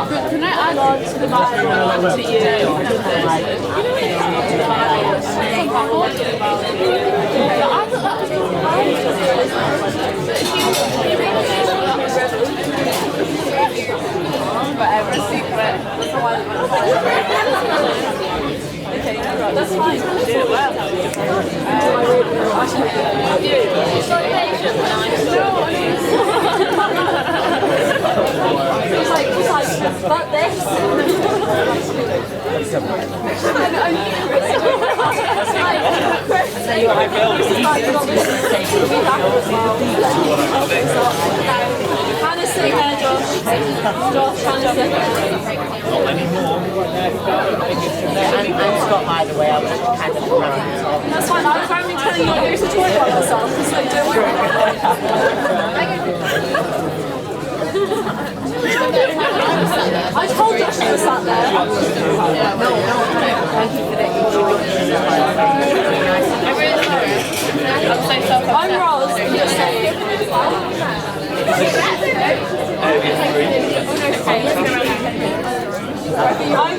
Can I add on to the Bible to you? Whatever, secret. Okay, that's fine. Do it well. It's not patient. It's like, but this. Hannah's sitting there, Josh. Josh, Hannah's sitting there. Not anymore. I'm Scott, by the way. I was kind of around. That's fine. I was only telling you not to talk about yourself, so don't I told Josh you were sat there. No, thank you for that. I'm Roz. I'm just saying. I'm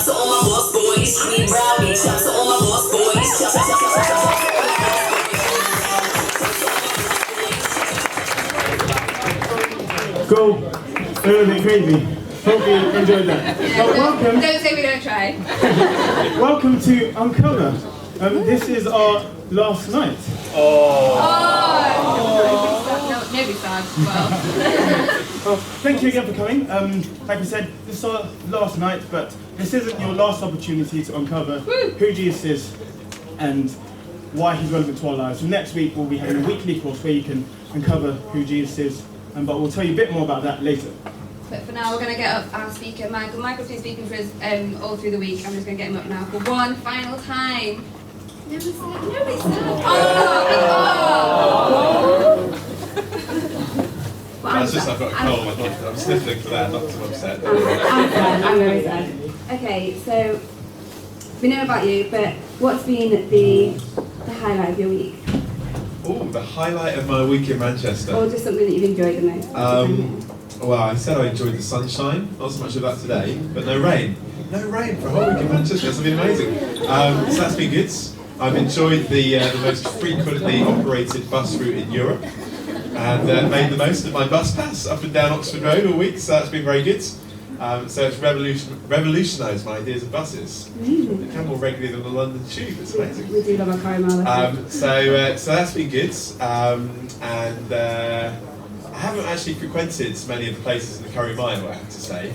to all my boss boys, scream rowdy. Shout to all my boss boys. go a little bit crazy. Hope you enjoyed that. But welcome. Don't say we don't try. Welcome to Uncover. This is our last night. Nobody's sad. Well, thank you again for coming. Like I said, this is our last night, but this isn't your last opportunity to uncover who Jesus is and why he's relevant to our lives. So next week we'll be having a weekly course where you can uncover who Jesus is, but we'll tell you a bit more about that later. But for now, we're going to get up our speaker, Michael. Michael's been speaking for us all through the week. I'm just going to get him up now for one final time. Nobody's sad. Nobody's sad. It's just I've got a cold. I'm sniffling for that, not too upset. I'm sad. I'm very sad. Okay, so we know about you, but what's been the highlight of your week? Oh, the highlight of my week in Manchester. Or just something that you've enjoyed the most? Well, I said I enjoyed the sunshine. Not so much of that today, but no rain. No rain for a whole week in Manchester. That's been amazing. So that's been good. I've enjoyed the most frequently operated bus route in Europe, and made the most of my bus pass up and down Oxford Road all week. So that's been very good. So it's revolutionised my ideas of buses. Amazing. They come more regularly than the London Tube. It's amazing. We do love our caramel. So that's been good. I haven't actually frequented many of the places in the Curry Mile, I have to say.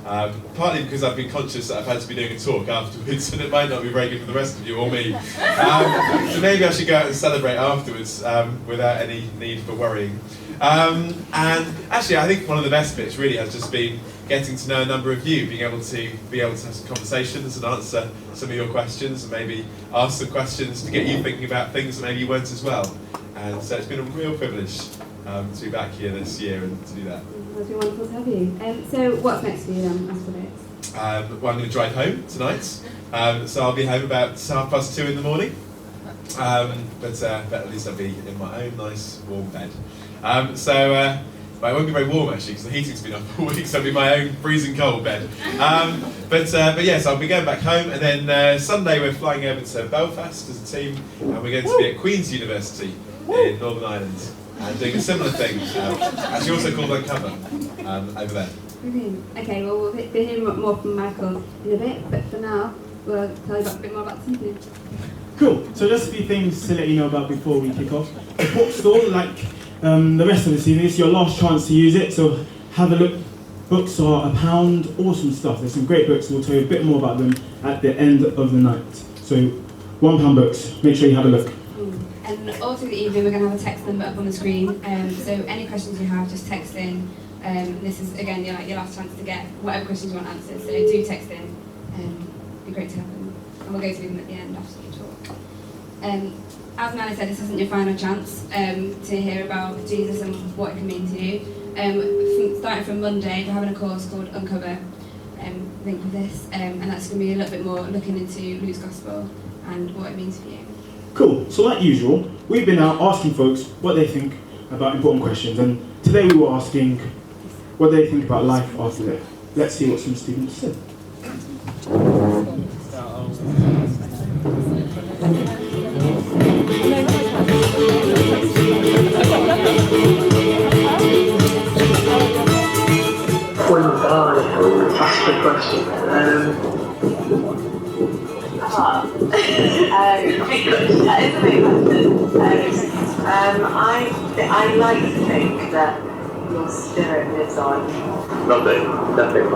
Partly because I've been conscious that I've had to be doing a talk afterwards, and it might not be very good for the rest of you or me. So maybe I should go out and celebrate afterwards without any need for worrying. And actually, I think one of the best bits really has just been getting to know a number of you, being able to have some conversations and answer some of your questions, and maybe ask some questions to get you thinking about things that maybe you weren't as well. And so it's been a real privilege to be back here this year and to do that. It's been wonderful to have you. So what's next for you then after this? Well, I'm going to drive home tonight, so I'll be home about 2:30 in the morning. But at least I'll be in my own nice warm bed. Well, it won't be very warm actually because the heating's been up all week, so it'll be my own freezing cold bed. But yes, I'll be going back home, and then Sunday we're flying over to Belfast as a team, and we're going to be at Queen's University in Northern Ireland and doing a similar thing, actually also called Uncover, over there. Brilliant. Okay, well we'll be hearing more from Michael in a bit, but for now we'll tell you a bit more about something. Cool. So just a few things to let you know about before we kick off. The bookstore, like the rest of this evening, it's your last chance to use it, so have a look. Books are £1, awesome stuff. There's some great books, we'll tell you a bit more about them at the end of the night. So £1 books, make sure you have a look. And all through the evening we're going to have a text number up on the screen, so any questions you have, just text in. This is again your last chance to get whatever questions you want answered, so do text in. It'd be great to have them, and we'll go through them at the end after the talk. As Manny said, this isn't your final chance to hear about Jesus and what it can mean to you. Starting from Monday, we're having a course called Uncover, link with this, and that's going to be a little bit more looking into Luke's Gospel and what it means for you. Cool. So like usual, we've been out asking folks what they think about important questions, and today we were asking what they think about life after death. Let's see what some students said. When you die, that's the question. That is a big question. I like to think that your spirit lives on. Nothing. Nothing. You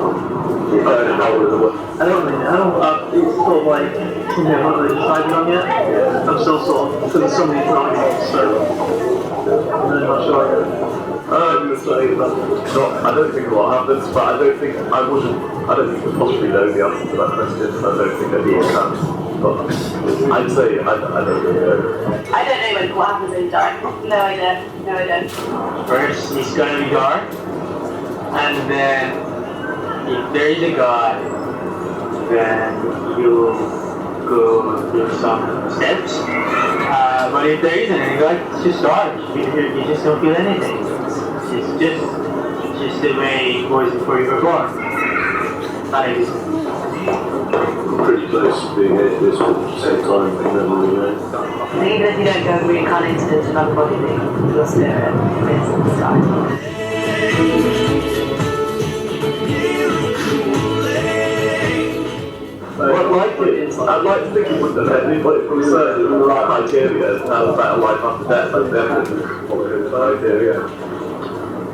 don't know how it works. I don't really know. It's sort of like something I haven't really decided on yet. I'm still sort of putting so many times, so I'm really not sure. I don't think a lot happens, but I don't think I could possibly know the answer to that question. I don't think I'd be able to. But I'd say I don't really know. I don't know what happens when you die. No, I don't. First, it's going to be dark, and then if there is a God, then you'll go through some steps. But if there isn't any God, it's just dark. You just don't feel anything. It's just the way it was before you were born. Pretty close to being atheist at the same time, but you never really know. Even if you don't go reincarnated into another body, your spirit lives inside. I'd like to think it would depend, but from certain criteria, to have a better life after death, like definitely following criteria.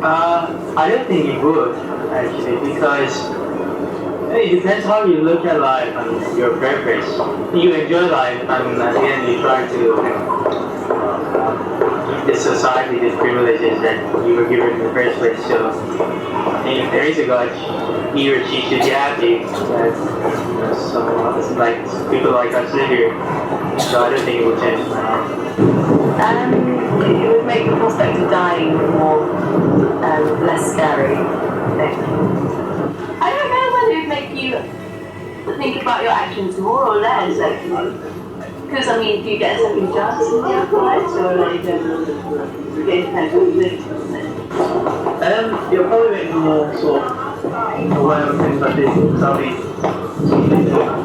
I don't think it would, actually, because it depends how you look at life and your purpose. You enjoy life, and at the end you try to this society, these privileges that you were given in the first place. So, if there is a God, he or she should be happy that like people like us live here. So I don't think it would change my heart. It would make the prospect of dying more less scary, I think. I don't know whether it would make you think about your actions more or less, actually. Because, I mean, do you get a second chance in the afterlife, or like, it depends what you think, doesn't it? It'll probably make me more sort of aware of things like this, because I'll be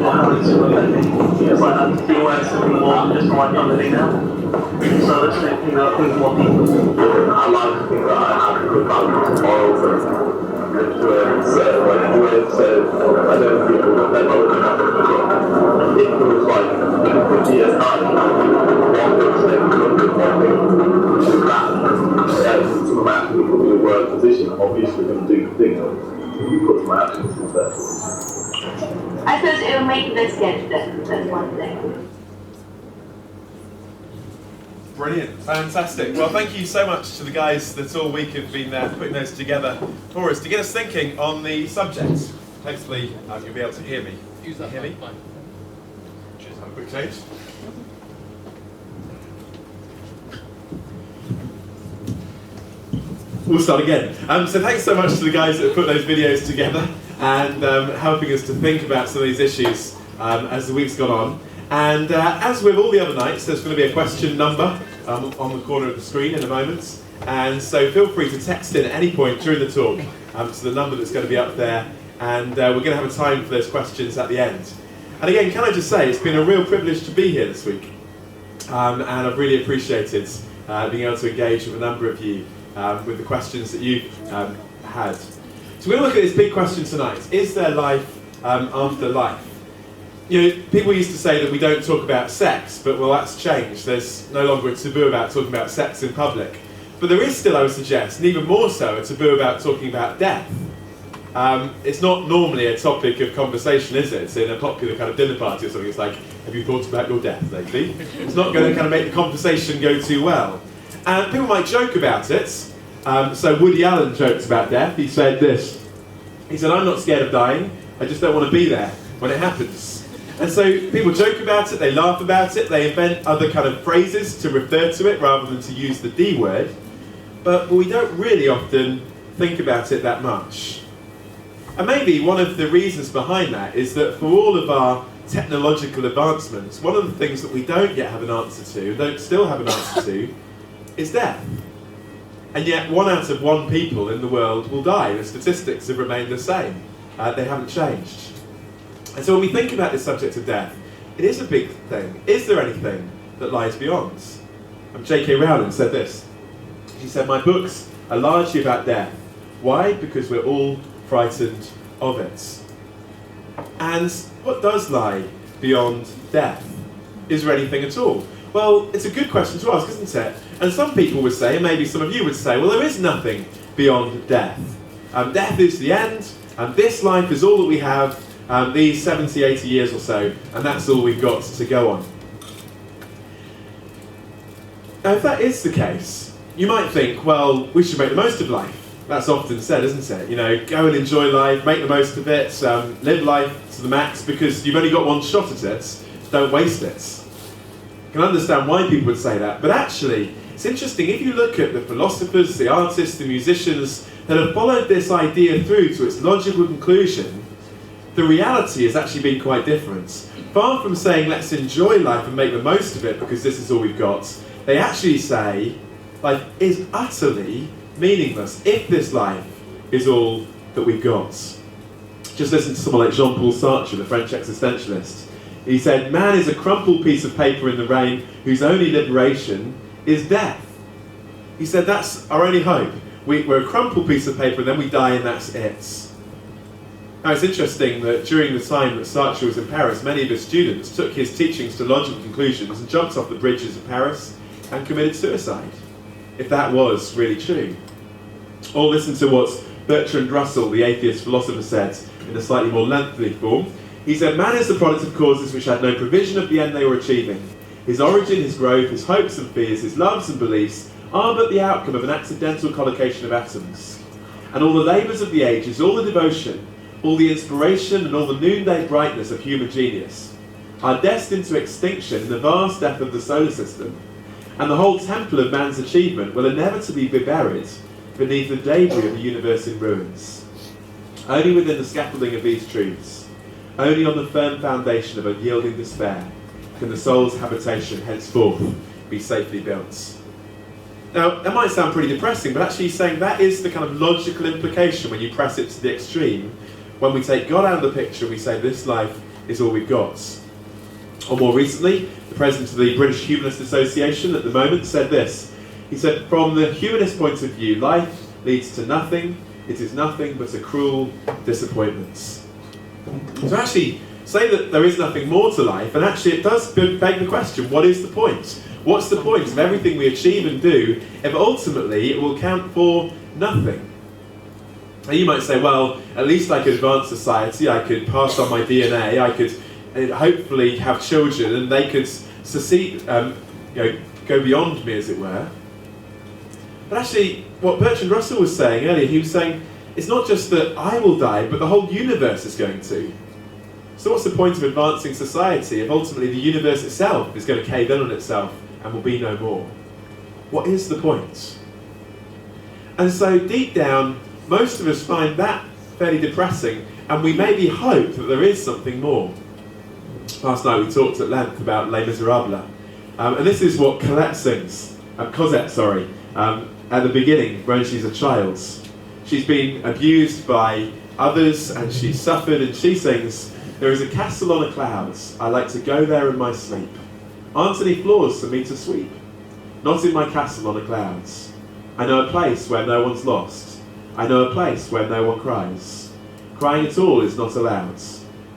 how it's sort of affecting. It's like I'm being aware of something more than just what I'm living now. So let's think about things more people. I like to think that I have a good balance of morals and influence, so I don't think people that they're not going to have it. If it was like 50 years time, one thing to make good, one thing which is that, some of my actions put me in a worse position, I'm obviously going to do the thing that puts my actions instead. I suppose it will make you less scared to death, that's one thing. Brilliant, fantastic. Well, thank you so much to the guys that all week have been putting those together for us to get us thinking on the subject. Hopefully, you'll be able to hear me. Use that hear me? fine. Just have a quick change. We'll start again. So thanks so much to the guys that put those videos together and helping us to think about some of these issues as the week's gone on. And as with all the other nights, there's going to be a question number on the corner of the screen in a moment. And so feel free to text in at any point during the talk to the number that's going to be up there. And we're going to have a time for those questions at the end. And again, can I just say, it's been a real privilege to be here this week. And I've really appreciated being able to engage with a number of you with the questions that you've had. So we're going to look at this big question tonight. Is there life after life? You know, people used to say that we don't talk about sex, but well, that's changed. There's no longer a taboo about talking about sex in public. But there is still, I would suggest, and even more so, a taboo about talking about death. It's not normally a topic of conversation, is it? It's in a popular kind of dinner party or something. It's like, have you thought about your death lately? It's not going to kind of make the conversation go too well. And people might joke about it. So Woody Allen jokes about death. He said this. He said, I'm not scared of dying. I just don't want to be there when it happens. And so people joke about it, they laugh about it, they invent other kind of phrases to refer to it rather than to use the D word. But we don't really often think about it that much. And maybe one of the reasons behind that is that for all of our technological advancements, one of the things that we don't yet have an answer to, don't still have an answer to, is death. And yet 1 out of 1 people in the world will die. The statistics have remained the same. They haven't changed. And so when we think about this subject of death, it is a big thing. Is there anything that lies beyond? J.K. Rowling said this. She said, my books are largely about death. Why? Because we're all frightened of it. And what does lie beyond death? Is there anything at all? Well, it's a good question to ask, isn't it? And some people would say, and maybe some of you would say, well, there is nothing beyond death. Death is the end, and this life is all that we have, these 70, 80 years or so, and that's all we've got to go on. Now, if that is the case, you might think, well, we should make the most of life. That's often said, isn't it? You know, go and enjoy life, make the most of it, live life to the max, because you've only got one shot at it, don't waste it. I can understand why people would say that, but actually, it's interesting, if you look at the philosophers, the artists, the musicians that have followed this idea through to its logical conclusion, the reality has actually been quite different. Far from saying, let's enjoy life and make the most of it because this is all we've got, they actually say, life is utterly meaningless if this life is all that we've got. Just listen to someone like Jean-Paul Sartre, the French existentialist. He said, man is a crumpled piece of paper in the rain whose only liberation is death. He said, that's our only hope. We're a crumpled piece of paper and then we die and that's it. Now it's interesting that during the time that Sartre was in Paris, many of his students took his teachings to logical conclusions and jumped off the bridges of Paris and committed suicide, if that was really true. Or listen to what Bertrand Russell, the atheist philosopher, said in a slightly more lengthy form. He said, "Man is the product of causes which had no provision of the end they were achieving. His origin, his growth, his hopes and fears, his loves and beliefs are but the outcome of an accidental collocation of atoms. And all the labours of the ages, all the devotion, all the inspiration and all the noonday brightness of human genius are destined to extinction in the vast depth of the solar system, and the whole temple of man's achievement will inevitably be buried beneath the debris of the universe in ruins. Only within the scaffolding of these truths, only on the firm foundation of unyielding despair, can the soul's habitation henceforth be safely built." Now, that might sound pretty depressing, but actually he's saying that is the kind of logical implication when you press it to the extreme. When we take God out of the picture, we say this life is all we've got. Or more recently, the president of the British Humanist Association at the moment said this. He said, "From the humanist point of view, life leads to nothing. It is nothing but a cruel disappointment." So actually, say that there is nothing more to life, and actually it does beg the question, what is the point? What's the point of everything we achieve and do if ultimately it will count for nothing? Now you might say, well, at least I could advance society, I could pass on my DNA, I could hopefully have children, and they could succeed, go beyond me, as it were. But actually, what Bertrand Russell was saying earlier, he was saying, it's not just that I will die, but the whole universe is going to. So what's the point of advancing society if ultimately the universe itself is going to cave in on itself and will be no more? What is the point? And so deep down, most of us find that fairly depressing, and we maybe hope that there is something more. Last night we talked at length about Les Miserables, and this is what Cosette sings, at the beginning when she's a child. She's been abused by others and she's suffered, and she sings, "There is a castle on a cloud, I like to go there in my sleep. Aren't any floors for me to sweep? Not in my castle on a cloud. I know a place where no one's lost. I know a place where no one cries. Crying at all is not allowed.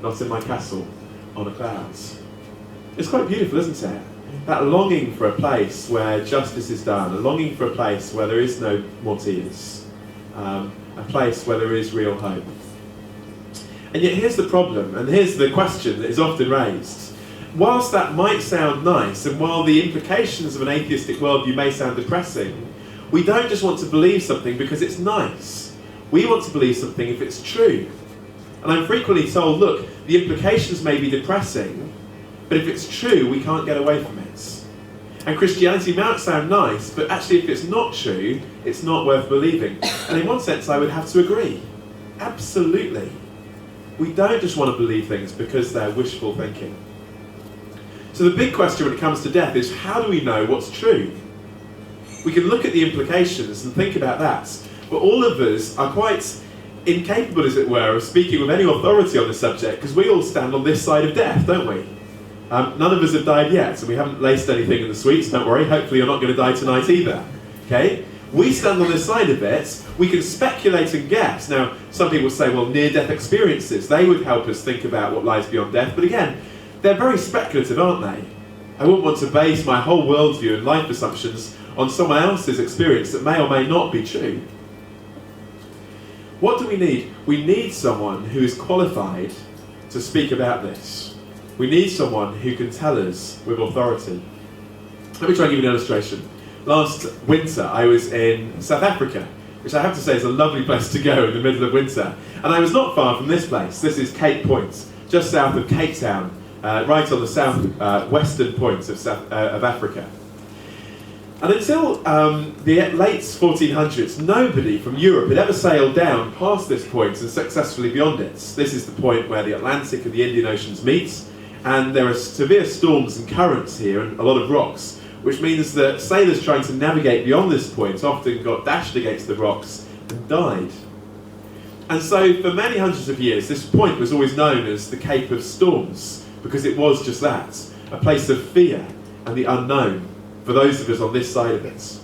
Not in my castle on a cloud." It's quite beautiful, isn't it? That longing for a place where justice is done, a longing for a place where there is no more tears, a place where there is real hope. And yet here's the problem, and here's the question that is often raised. Whilst that might sound nice, and while the implications of an atheistic worldview may sound depressing, we don't just want to believe something because it's nice. We want to believe something if it's true. And I'm frequently told, look, the implications may be depressing, but if it's true, we can't get away from it. And Christianity might sound nice, but actually if it's not true, it's not worth believing. And in one sense, I would have to agree. Absolutely. We don't just want to believe things because they're wishful thinking. So the big question when it comes to death is, how do we know what's true? We can look at the implications and think about that, but all of us are quite incapable, as it were, of speaking with any authority on the subject, because we all stand on this side of death, don't we? None of us have died yet, so we haven't laced anything in the sweets, don't worry, hopefully you're not going to die tonight either. Okay? We stand on this side of it, we can speculate and guess. Now, some people say, well, near-death experiences, they would help us think about what lies beyond death, but again, they're very speculative, aren't they? I wouldn't want to base my whole worldview and life assumptions on someone else's experience that may or may not be true. What do we need? We need someone who is qualified to speak about this. We need someone who can tell us with authority. Let me try and give you an illustration. Last winter I was in South Africa, which I have to say is a lovely place to go in the middle of winter. And I was not far from this place. This is Cape Point, just south of Cape Town, right on the south western point of Africa. And until the late 1400s, nobody from Europe had ever sailed down past this point and successfully beyond it. This is the point where the Atlantic and the Indian Oceans meet, and there are severe storms and currents here and a lot of rocks, which means that sailors trying to navigate beyond this point often got dashed against the rocks and died. And so for many hundreds of years, this point was always known as the Cape of Storms, because it was just that, a place of fear and the unknown for those of us on this side of it.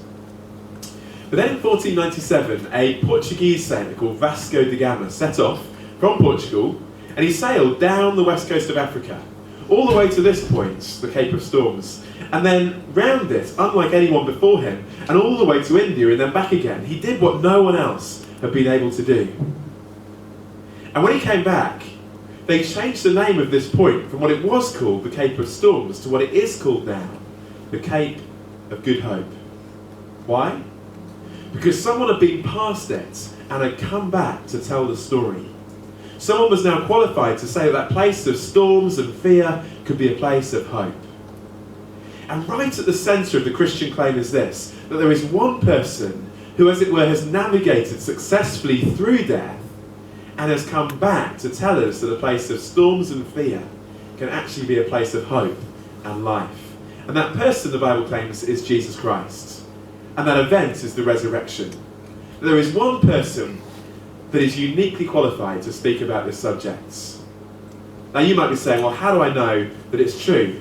But then in 1497, a Portuguese sailor called Vasco da Gama set off from Portugal, and he sailed down the west coast of Africa, all the way to this point, the Cape of Storms, and then round it, unlike anyone before him, and all the way to India and then back again. He did what no one else had been able to do. And when he came back, they changed the name of this point from what it was called, the Cape of Storms, to what it is called now, the Cape of Good Hope. Why? Because someone had been past it and had come back to tell the story. Someone was now qualified to say that place of storms and fear could be a place of hope. And right at the centre of the Christian claim is this, that there is one person who, as it were, has navigated successfully through death and has come back to tell us that a place of storms and fear can actually be a place of hope and life. And that person, the Bible claims, is Jesus Christ. And that event is the resurrection. There is one person that is uniquely qualified to speak about this subject. Now you might be saying, well, how do I know that it's true?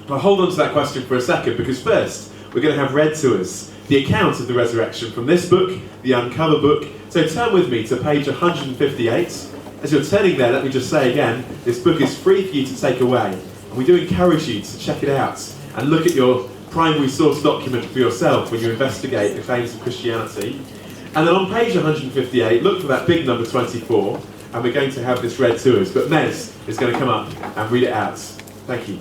Well, hold on to that question for a second, because first we're going to have read to us the account of the resurrection from this book, the Uncover book. So turn with me to page 158. As you're turning there, let me just say again, this book is free for you to take away. And we do encourage you to check it out and look at your primary source document for yourself when you investigate the claims of Christianity. And then on page 158, look for that big number 24, and we're going to have this read to us. But Mez is going to come up and read it out. Thank you.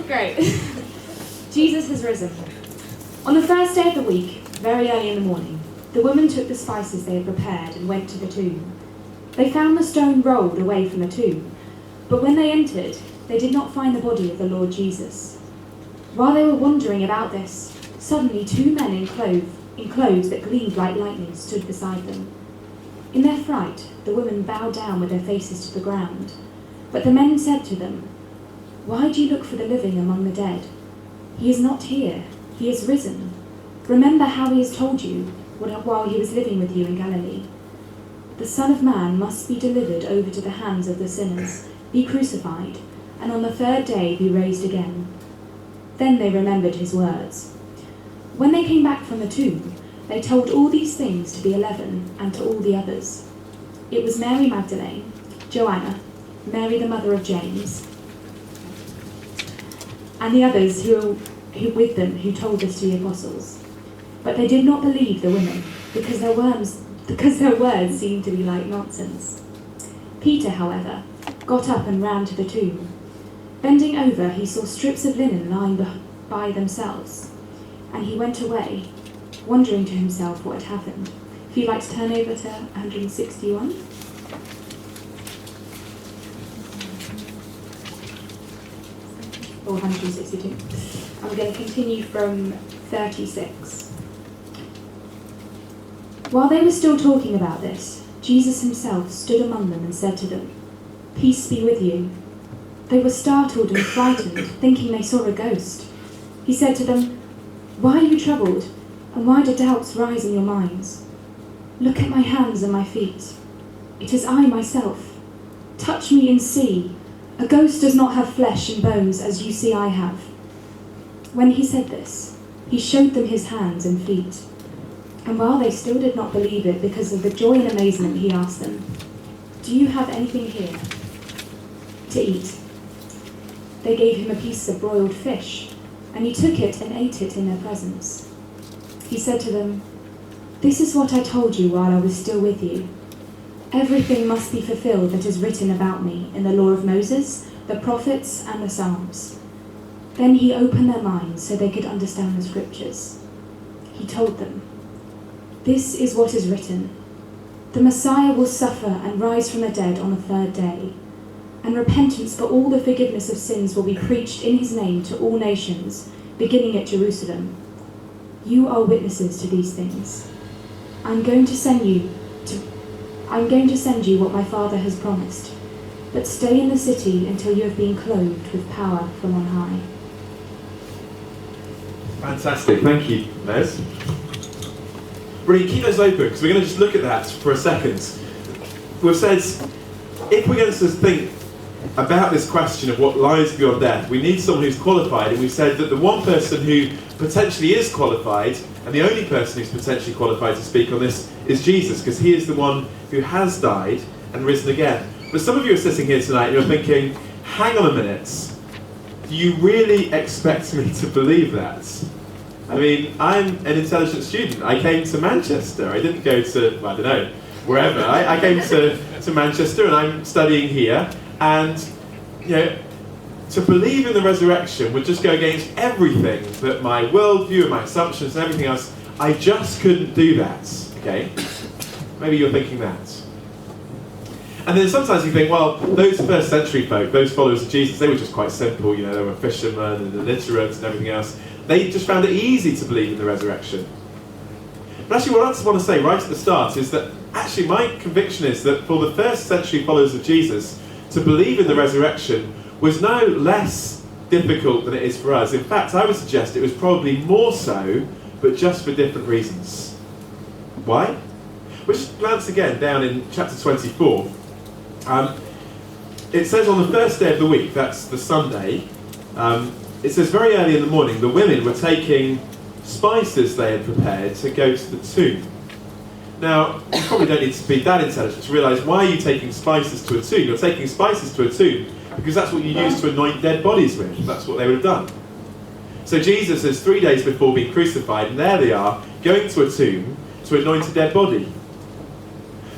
Great. Jesus has risen. On the first day of the week, very early in the morning, the women took the spices they had prepared and went to the tomb. They found the stone rolled away from the tomb, but when they entered, they did not find the body of the Lord Jesus. While they were wondering about this, suddenly two men in clothes that gleamed like lightning stood beside them. In their fright, the women bowed down with their faces to the ground. But the men said to them, "Why do you look for the living among the dead? He is not here, he is risen. Remember how he has told you while he was living with you in Galilee. The Son of Man must be delivered over to the hands of the sinners, be crucified, and on the third day be raised again." Then they remembered his words. When they came back from the tomb, they told all these things to the 11 and to all the others. It was Mary Magdalene, Joanna, Mary the mother of James, and the others who with them who told this to the apostles. But they did not believe the women, because their words seemed to be like nonsense. Peter, however, got up and ran to the tomb. Bending over, he saw strips of linen lying by themselves, and he went away, wondering to himself what had happened. If you'd like to turn over to 161. Or 162. I'm going to continue from 36. While they were still talking about this, Jesus himself stood among them and said to them, "Peace be with you." They were startled and frightened, thinking they saw a ghost. He said to them, "Why are you troubled, and why do doubts rise in your minds? Look at my hands and my feet. It is I myself. Touch me and see. A ghost does not have flesh and bones as you see I have." When he said this, he showed them his hands and feet. And while they still did not believe it because of the joy and amazement, he asked them, "Do you have anything here to eat?" They gave him a piece of broiled fish, and he took it and ate it in their presence. He said to them, "This is what I told you while I was still with you. Everything must be fulfilled that is written about me in the law of Moses, the prophets, and the Psalms." Then he opened their minds so they could understand the scriptures. He told them, "This is what is written. The Messiah will suffer and rise from the dead on the third day, and repentance for all the forgiveness of sins will be preached in his name to all nations, beginning at Jerusalem. You are witnesses to these things. I'm going to send you what my Father has promised, but stay in the city until you have been clothed with power from on high." Fantastic, thank you, Les. Brilliant, keep those open, because we're going to just look at that for a second. We've said, if we're going to think about this question of what lies beyond death, we need someone who's qualified, and we've said that the one person who potentially is qualified, and the only person who's potentially qualified to speak on this, is Jesus, because he is the one who has died and risen again. But some of you are sitting here tonight and you're thinking, hang on a minute, do you really expect me to believe that? I mean, I'm an intelligent student. I came to Manchester. I didn't go to, well, I don't know, wherever. I came to Manchester and I'm studying here. And, you know, to believe in the resurrection would just go against everything that my worldview and my assumptions and everything else. I just couldn't do that, okay? Maybe you're thinking that. And then sometimes you think, well, those first century folk, those followers of Jesus, they were just quite simple, you know, they were fishermen and illiterates and everything else. They just found it easy to believe in the resurrection. But actually what I just want to say right at the start is that actually my conviction is that for the first century followers of Jesus, to believe in the resurrection was no less difficult than it is for us. In fact, I would suggest it was probably more so, but just for different reasons. Why? We'll just glance again down in chapter 24. It says on the first day of the week, that's the Sunday, it says very early in the morning, the women were taking spices they had prepared to go to the tomb. Now, you probably don't need to be that intelligent to realise why are you taking spices to a tomb? You're taking spices to a tomb because that's what you use to anoint dead bodies with. That's what they would have done. So Jesus is 3 days before being crucified, and there they are, going to a tomb to anoint a dead body.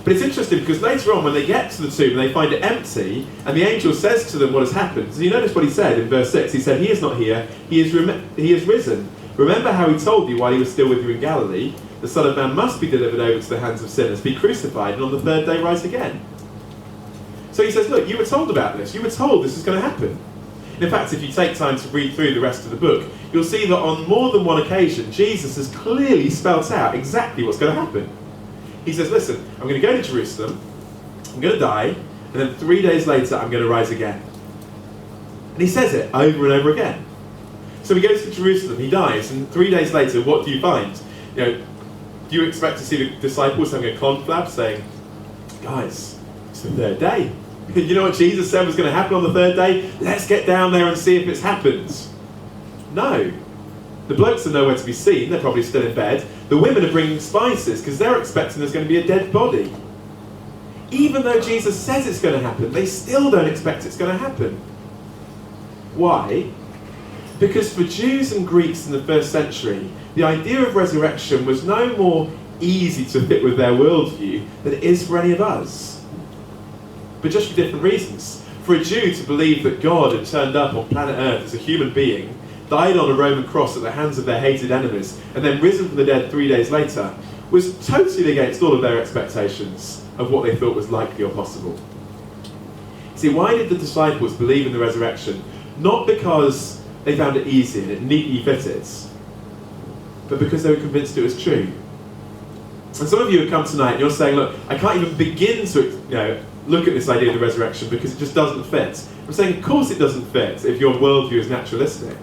But it's interesting because later on when they get to the tomb, they find it empty, and the angel says to them what has happened. So you notice what he said in verse 6. He said, "He is not here, he is risen. Remember how he told you while he was still with you in Galilee, the Son of Man must be delivered over to the hands of sinners, be crucified, and on the third day rise again." So he says, look, you were told about this. You were told this is going to happen. In fact, if you take time to read through the rest of the book, you'll see that on more than one occasion, Jesus has clearly spelt out exactly what's going to happen. He says, listen, I'm going to go to Jerusalem, I'm going to die, and then 3 days later, I'm going to rise again. And he says it over and over again. So he goes to Jerusalem, he dies, and 3 days later, what do you find? You know, do you expect to see the disciples having a conflab saying, guys, it's the third day. You know what Jesus said was going to happen on the third day? Let's get down there and see if it's happened. No. The blokes are nowhere to be seen. They're probably still in bed. The women are bringing spices because they're expecting there's going to be a dead body. Even though Jesus says it's going to happen, they still don't expect it's going to happen. Why? Because for Jews and Greeks in the first century, the idea of resurrection was no more easy to fit with their worldview than it is for any of us. But just for different reasons. For a Jew to believe that God had turned up on planet Earth as a human being, died on a Roman cross at the hands of their hated enemies, and then risen from the dead 3 days later, was totally against all of their expectations of what they thought was likely or possible. See, why did the disciples believe in the resurrection? Not because they found it easy and it neatly fitted, but because they were convinced it was true. And some of you have come tonight and you're saying, look, I can't even begin to look at this idea of the resurrection because it just doesn't fit. I'm saying, of course it doesn't fit if your worldview is naturalistic.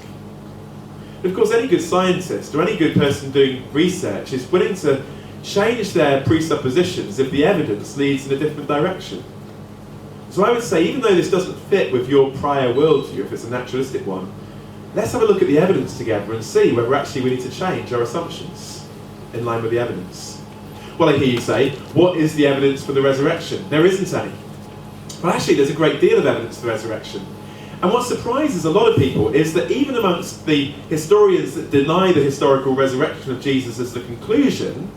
But of course, any good scientist or any good person doing research is willing to change their presuppositions if the evidence leads in a different direction. So I would say, even though this doesn't fit with your prior worldview, if it's a naturalistic one, let's have a look at the evidence together and see whether actually we need to change our assumptions in line with the evidence. Well, I hear you say, what is the evidence for the resurrection? There isn't any. Well, actually, there's a great deal of evidence for the resurrection. And what surprises a lot of people is that even amongst the historians that deny the historical resurrection of Jesus as the conclusion,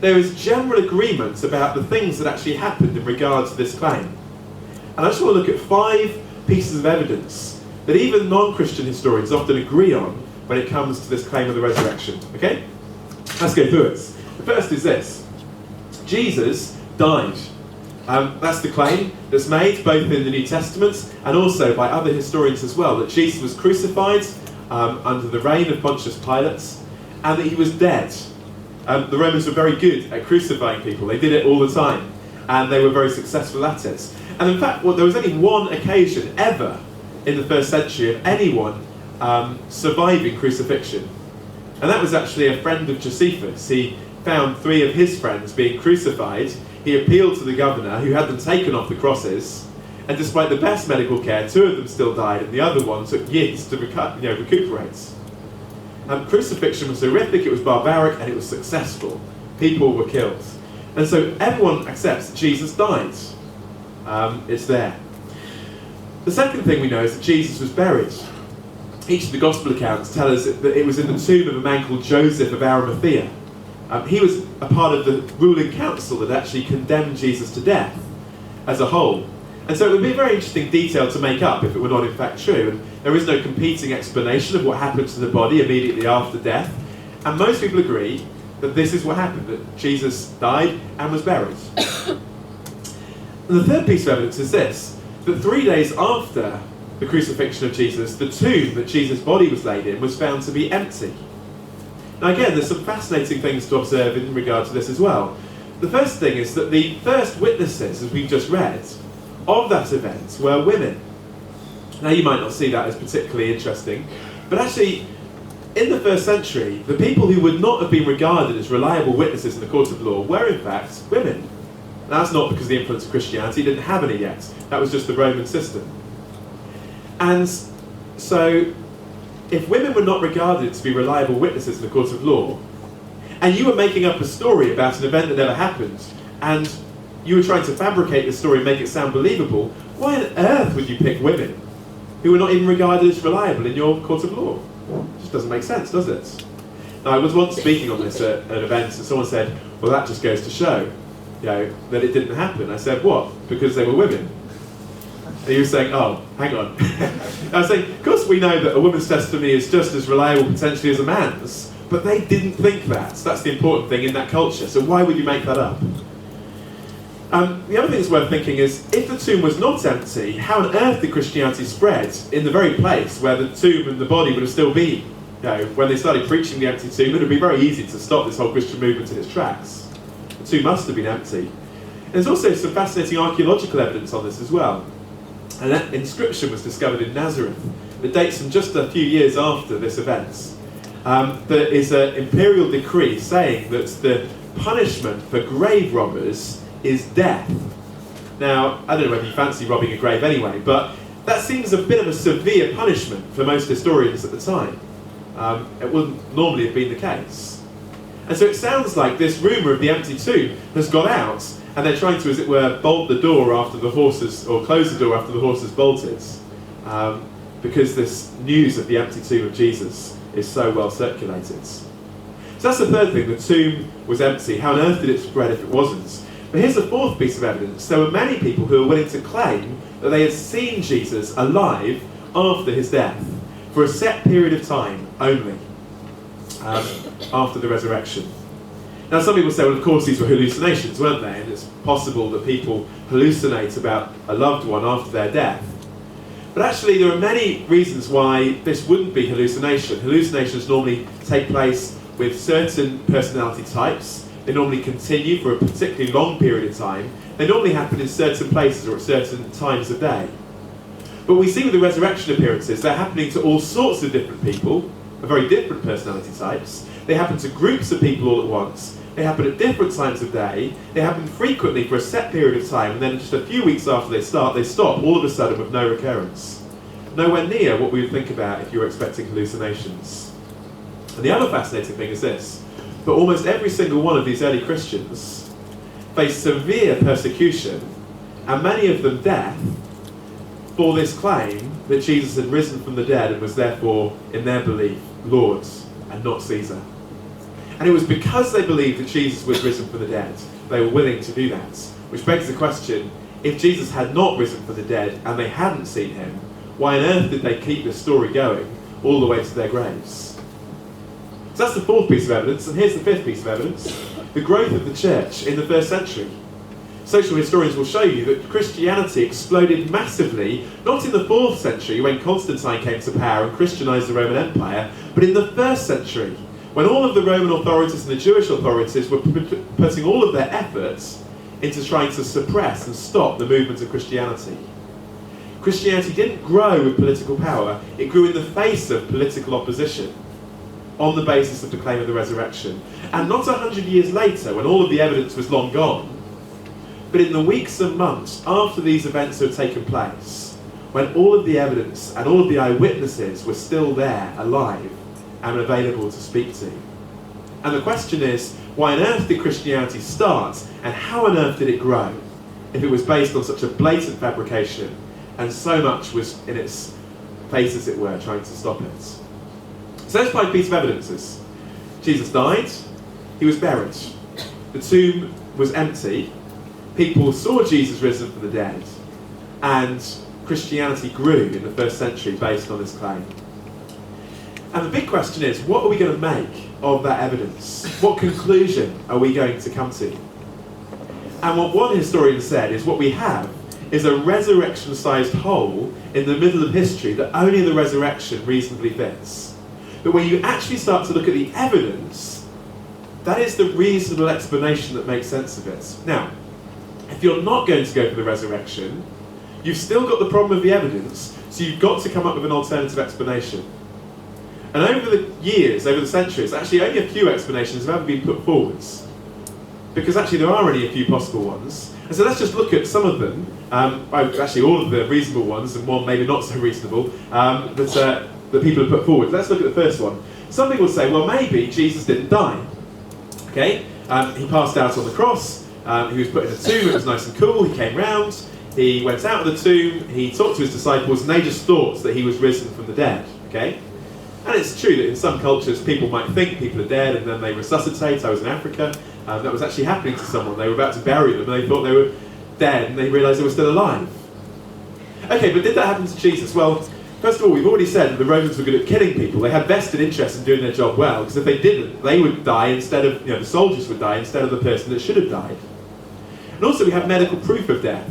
there is general agreement about the things that actually happened in regard to this claim. And I just want to look at 5 pieces of evidence that even non-Christian historians often agree on when it comes to this claim of the resurrection. Okay? Let's go through it. The first is this. Jesus died. That's the claim that's made both in the New Testament and also by other historians as well, that Jesus was crucified under the reign of Pontius Pilate and that he was dead. The Romans were very good at crucifying people. They did it all the time and they were very successful at it. And in fact, there was only one occasion ever in the first century of anyone surviving crucifixion. And that was actually a friend of Josephus. He found 3 of his friends being crucified, he appealed to the governor, who had them taken off the crosses, and despite the best medical care, 2 of them still died, and the other one took years to recuperate. Crucifixion was horrific, it was barbaric, and it was successful. People were killed. And so everyone accepts that Jesus died. It's there. The second thing we know is that Jesus was buried. Each of the gospel accounts tell us that it was in the tomb of a man called Joseph of Arimathea. He was a part of the ruling council that actually condemned Jesus to death as a whole. And so it would be a very interesting detail to make up if it were not in fact true. And there is no competing explanation of what happened to the body immediately after death. And most people agree that this is what happened, that Jesus died and was buried. And the third piece of evidence is this, that 3 days after the crucifixion of Jesus, the tomb that Jesus' body was laid in was found to be empty. Now again, there's some fascinating things to observe in regard to this as well. The first thing is that the first witnesses, as we've just read, of that event were women. Now you might not see that as particularly interesting, but actually in the first century, the people who would not have been regarded as reliable witnesses in the court of law were in fact women. Now, that's not because of the influence of Christianity didn't have any yet, that was just the Roman system. And so, if women were not regarded to be reliable witnesses in the court of law, and you were making up a story about an event that never happened, and you were trying to fabricate the story and make it sound believable, why on earth would you pick women who were not even regarded as reliable in your court of law? It just doesn't make sense, does it? Now, I was once speaking on this at an event, and someone said, well, that just goes to show, that it didn't happen. I said, what? Because they were women. And he was saying, oh, hang on. I was saying, of course we know that a woman's testimony is just as reliable potentially as a man's, but they didn't think that. That's the important thing in that culture. So why would you make that up? The other thing that's worth thinking is, if the tomb was not empty, how on earth did Christianity spread in the very place where the tomb and the body would have still been? When they started preaching the empty tomb, it would be very easy to stop this whole Christian movement in its tracks. The tomb must have been empty. And there's also some fascinating archaeological evidence on this as well. And that inscription was discovered in Nazareth that dates from just a few years after this event. There is an imperial decree saying that the punishment for grave robbers is death. Now, I don't know whether you fancy robbing a grave anyway, but that seems a bit of a severe punishment for most historians at the time. It wouldn't normally have been the case. And so it sounds like this rumour of the empty tomb has got out, and they're trying to, as it were, bolt the door after the horses, or close the door after the horses bolted, because this news of the empty tomb of Jesus is so well circulated. So that's the third thing, the tomb was empty. How on earth did it spread if it wasn't? But here's the fourth piece of evidence. There were many people who were willing to claim that they had seen Jesus alive after his death, for a set period of time only, after the resurrection. Now some people say, well, of course these were hallucinations, weren't they? And it's possible that people hallucinate about a loved one after their death. But actually there are many reasons why this wouldn't be hallucination. Hallucinations normally take place with certain personality types. They normally continue for a particularly long period of time. They normally happen in certain places or at certain times of day. But we see with the resurrection appearances, they're happening to all sorts of different people, of very different personality types. They happen to groups of people all at once. They happen at different times of day. They happen frequently for a set period of time, and then just a few weeks after they stop all of a sudden with no recurrence. Nowhere near what we would think about if you were expecting hallucinations. And the other fascinating thing is this, that almost every single one of these early Christians faced severe persecution, and many of them death, for this claim that Jesus had risen from the dead and was therefore, in their belief, Lord and not Caesar. And it was because they believed that Jesus was risen from the dead, they were willing to do that. Which begs the question, if Jesus had not risen from the dead and they hadn't seen him, why on earth did they keep this story going all the way to their graves? So that's the fourth piece of evidence, and here's the fifth piece of evidence, the growth of the church in the first century. Social historians will show you that Christianity exploded massively, not in the 4th century when Constantine came to power and Christianized the Roman Empire, but in the 1st century, when all of the Roman authorities and the Jewish authorities were putting all of their efforts into trying to suppress and stop the movement of Christianity. Christianity didn't grow with political power, it grew in the face of political opposition. on the basis of the claim of the resurrection. And not 100 years later, when all of the evidence was long gone, but in the weeks and months after these events had taken place, when all of the evidence and all of the eyewitnesses were still there, alive, and available to speak to. And the question is, why on earth did Christianity start, and how on earth did it grow, if it was based on such a blatant fabrication, and so much was in its face, as it were, trying to stop it? So there's 5 pieces of evidences. Jesus died, he was buried, the tomb was empty, people saw Jesus risen from the dead, and Christianity grew in the first century based on this claim. And the big question is, what are we going to make of that evidence? What conclusion are we going to come to? And what one historian said is what we have is a resurrection-sized hole in the middle of history that only the resurrection reasonably fits. But when you actually start to look at the evidence, that is the reasonable explanation that makes sense of it. Now, if you're not going to go for the resurrection, you've still got the problem of the evidence, so you've got to come up with an alternative explanation. And over the years, over the centuries, actually only a few explanations have ever been put forwards. Because actually there are only a few possible ones. And so let's just look at some of them, actually all of the reasonable ones, and one maybe not so reasonable, that people have put forward. Let's look at the first one. Some people say, well, maybe Jesus didn't die. Okay, he passed out on the cross, he was put in a tomb, it was nice and cool, he came round, he went out of the tomb, he talked to his disciples, and they just thought that he was risen from the dead. Okay? And it's true that in some cultures people might think people are dead and then they resuscitate. I was in Africa, that was actually happening to someone. They were about to bury them and they thought they were dead and they realised they were still alive. Okay, but did that happen to Jesus? Well, first of all, we've already said that the Romans were good at killing people. They had vested interest in doing their job well, because if they didn't, they would die instead of, the soldiers would die instead of the person that should have died. And also we have medical proof of death.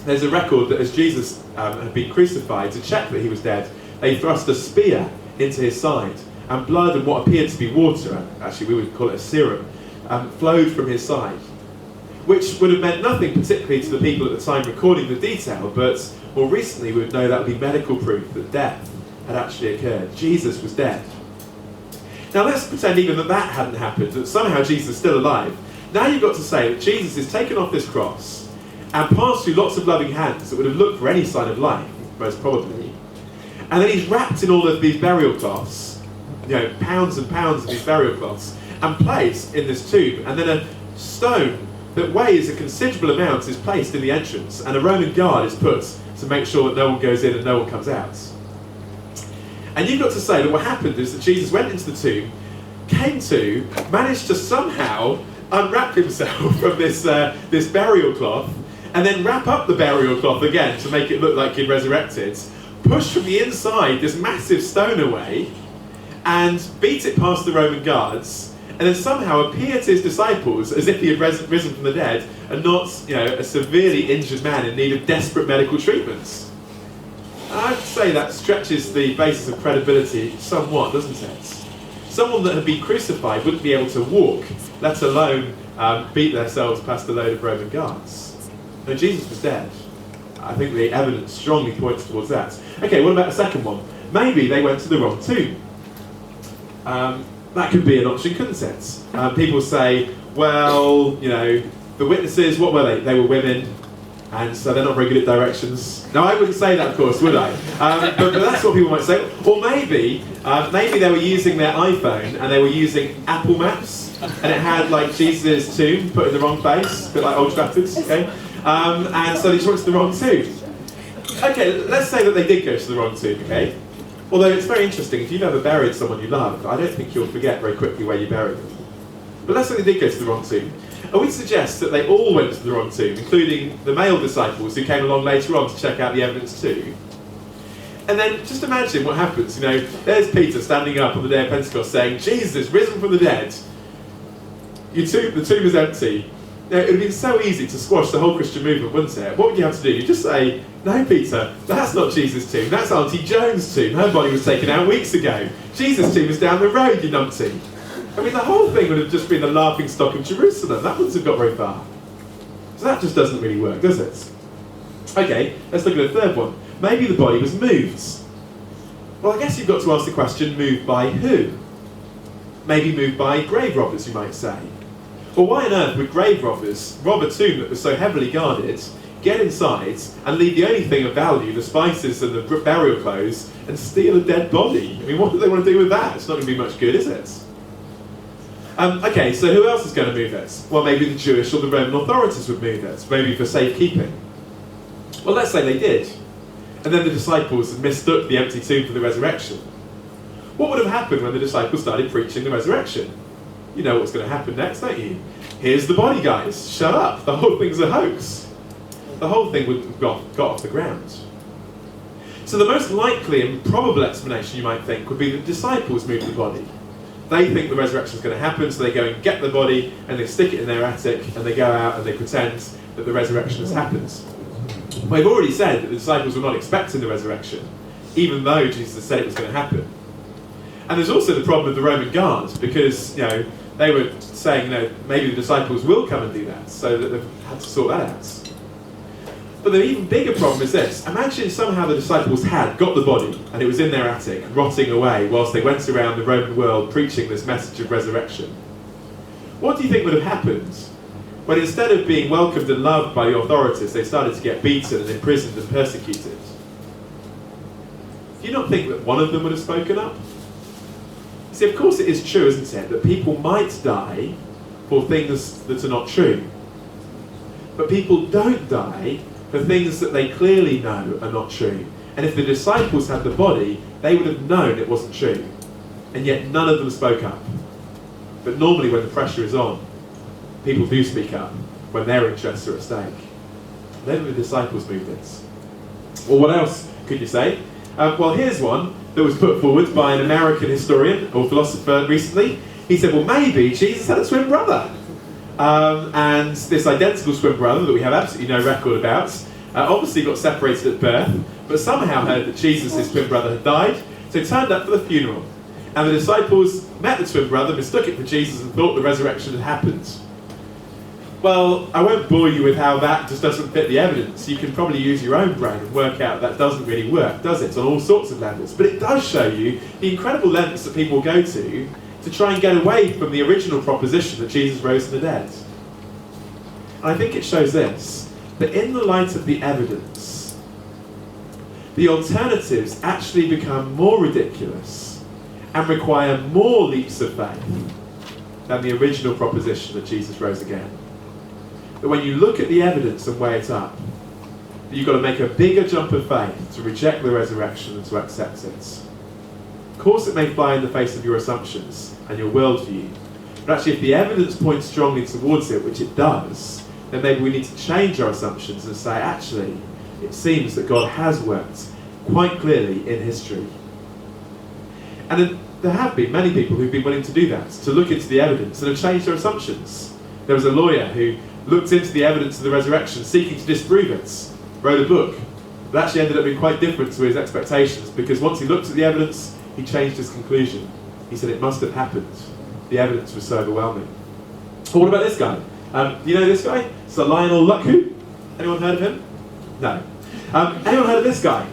There's a record that as Jesus had been crucified, to check that he was dead, they thrust a spear into his side, and blood and what appeared to be water, actually we would call it a serum, flowed from his side, which would have meant nothing particularly to the people at the time recording the detail, but more recently we would know that would be medical proof that death had actually occurred. Jesus was dead. Now let's pretend even that hadn't happened, that somehow Jesus is still alive. Now you've got to say that Jesus is taken off this cross and passed through lots of loving hands that would have looked for any sign of life, most probably. And then he's wrapped in all of these burial cloths, pounds and pounds of these burial cloths, and placed in this tomb. And then a stone that weighs a considerable amount is placed in the entrance, and a Roman guard is put to make sure that no one goes in and no one comes out. And you've got to say that what happened is that Jesus went into the tomb, came to, managed to somehow unwrap himself from this burial cloth, and then wrap up the burial cloth again to make it look like he'd resurrected, pushed from the inside this massive stone away, and beat it past the Roman guards, and then somehow appear to his disciples as if he had risen from the dead, and not a severely injured man in need of desperate medical treatment. And I'd say that stretches the basis of credibility somewhat, doesn't it? Someone that had been crucified wouldn't be able to walk, let alone beat themselves past a load of Roman guards. No, Jesus was dead. I think the evidence strongly points towards that. Okay, what about a second one? Maybe they went to the wrong tomb. That could be an option, couldn't it? People say, well, the witnesses, what were they? They were women, and so they're not very good at directions. No, I wouldn't say that, of course, would I? But that's what people might say. Or maybe they were using their iPhone and they were using Apple Maps, and it had like Jesus' tomb put in the wrong place, a bit like Old Trafford's, okay? And so they just went to the wrong tomb. Okay, let's say that they did go to the wrong tomb, okay? Although it's very interesting, if you've ever buried someone you love, I don't think you'll forget very quickly where you buried them. But let's say they did go to the wrong tomb. And we suggest that they all went to the wrong tomb, including the male disciples who came along later on to check out the evidence too. And then just imagine what happens, there's Peter standing up on the day of Pentecost saying, Jesus is risen from the dead. The tomb is empty. Now, it would have been so easy to squash the whole Christian movement, wouldn't it? What would you have to do? You'd just say, no, Peter, that's not Jesus' tomb, that's Auntie Joan's tomb. Her body was taken out weeks ago. Jesus' tomb is down the road, you numpty. I mean, the whole thing would have just been the laughing stock of Jerusalem. That wouldn't have got very far. So that just doesn't really work, does it? Okay, let's look at a third one. Maybe the body was moved. Well, I guess you've got to ask the question, moved by who? Maybe moved by grave robbers, you might say. Well, why on earth would grave robbers rob a tomb that was so heavily guarded, get inside and leave the only thing of value, the spices and the burial clothes, and steal a dead body? I mean, what do they want to do with that? It's not going to be much good, is it? Okay, so who else is going to move it? Well, maybe the Jewish or the Roman authorities would move it, maybe for safekeeping. Well, let's say they did. And then the disciples mistook the empty tomb for the resurrection. What would have happened when the disciples started preaching the resurrection? You know what's going to happen next, don't you? Here's the body, guys. Shut up. The whole thing's a hoax. The whole thing would have got off the ground. So the most likely and probable explanation, you might think, would be the disciples moved the body. They think the resurrection is going to happen, so they go and get the body and they stick it in their attic and they go out and they pretend that the resurrection has happened. We've already said that the disciples were not expecting the resurrection, even though Jesus said it was going to happen. And there's also the problem of the Roman guards, because they were saying maybe the disciples will come and do that, so that they've had to sort that out. But the even bigger problem is this. Imagine somehow the disciples had got the body and it was in their attic, rotting away, whilst they went around the Roman world preaching this message of resurrection. What do you think would have happened when instead of being welcomed and loved by the authorities, they started to get beaten and imprisoned and persecuted? Do you not think that one of them would have spoken up? See, of course it is true, isn't it, that people might die for things that are not true. But people don't die for things that they clearly know are not true. And if the disciples had the body, they would have known it wasn't true. And yet none of them spoke up. But normally when the pressure is on, people do speak up when their interests are at stake. Then the disciples moved it. Well, what else could you say? Well, here's one that was put forward by an American historian or philosopher recently. He said, well, maybe Jesus had a twin brother. And this identical twin brother that we have absolutely no record about obviously got separated at birth, but somehow heard that Jesus, his twin brother, had died, so turned up for the funeral. And the disciples met the twin brother, mistook it for Jesus, and thought the resurrection had happened. Well, I won't bore you with how that just doesn't fit the evidence. You can probably use your own brain and work out that doesn't really work, does it, on all sorts of levels. But it does show you the incredible lengths that people go to try and get away from the original proposition that Jesus rose from the dead. And I think it shows this, that in the light of the evidence, the alternatives actually become more ridiculous and require more leaps of faith than the original proposition that Jesus rose again. That when you look at the evidence and weigh it up, that you've got to make a bigger jump of faith to reject the resurrection than to accept it. Of course it may fly in the face of your assumptions and your worldview, but actually if the evidence points strongly towards it, which it does, then maybe we need to change our assumptions and say, actually, it seems that God has worked quite clearly in history. And then there have been many people who've been willing to do that, to look into the evidence and have changed their assumptions. There was a lawyer who looked into the evidence of the resurrection, seeking to disprove it, wrote a book that actually ended up being quite different to his expectations, because once he looked at the evidence, he changed his conclusion. He said it must have happened. The evidence was so overwhelming. But what about this guy? You know this guy? So Lionel Luckhoo? Anyone heard of him? No. Anyone heard of this guy?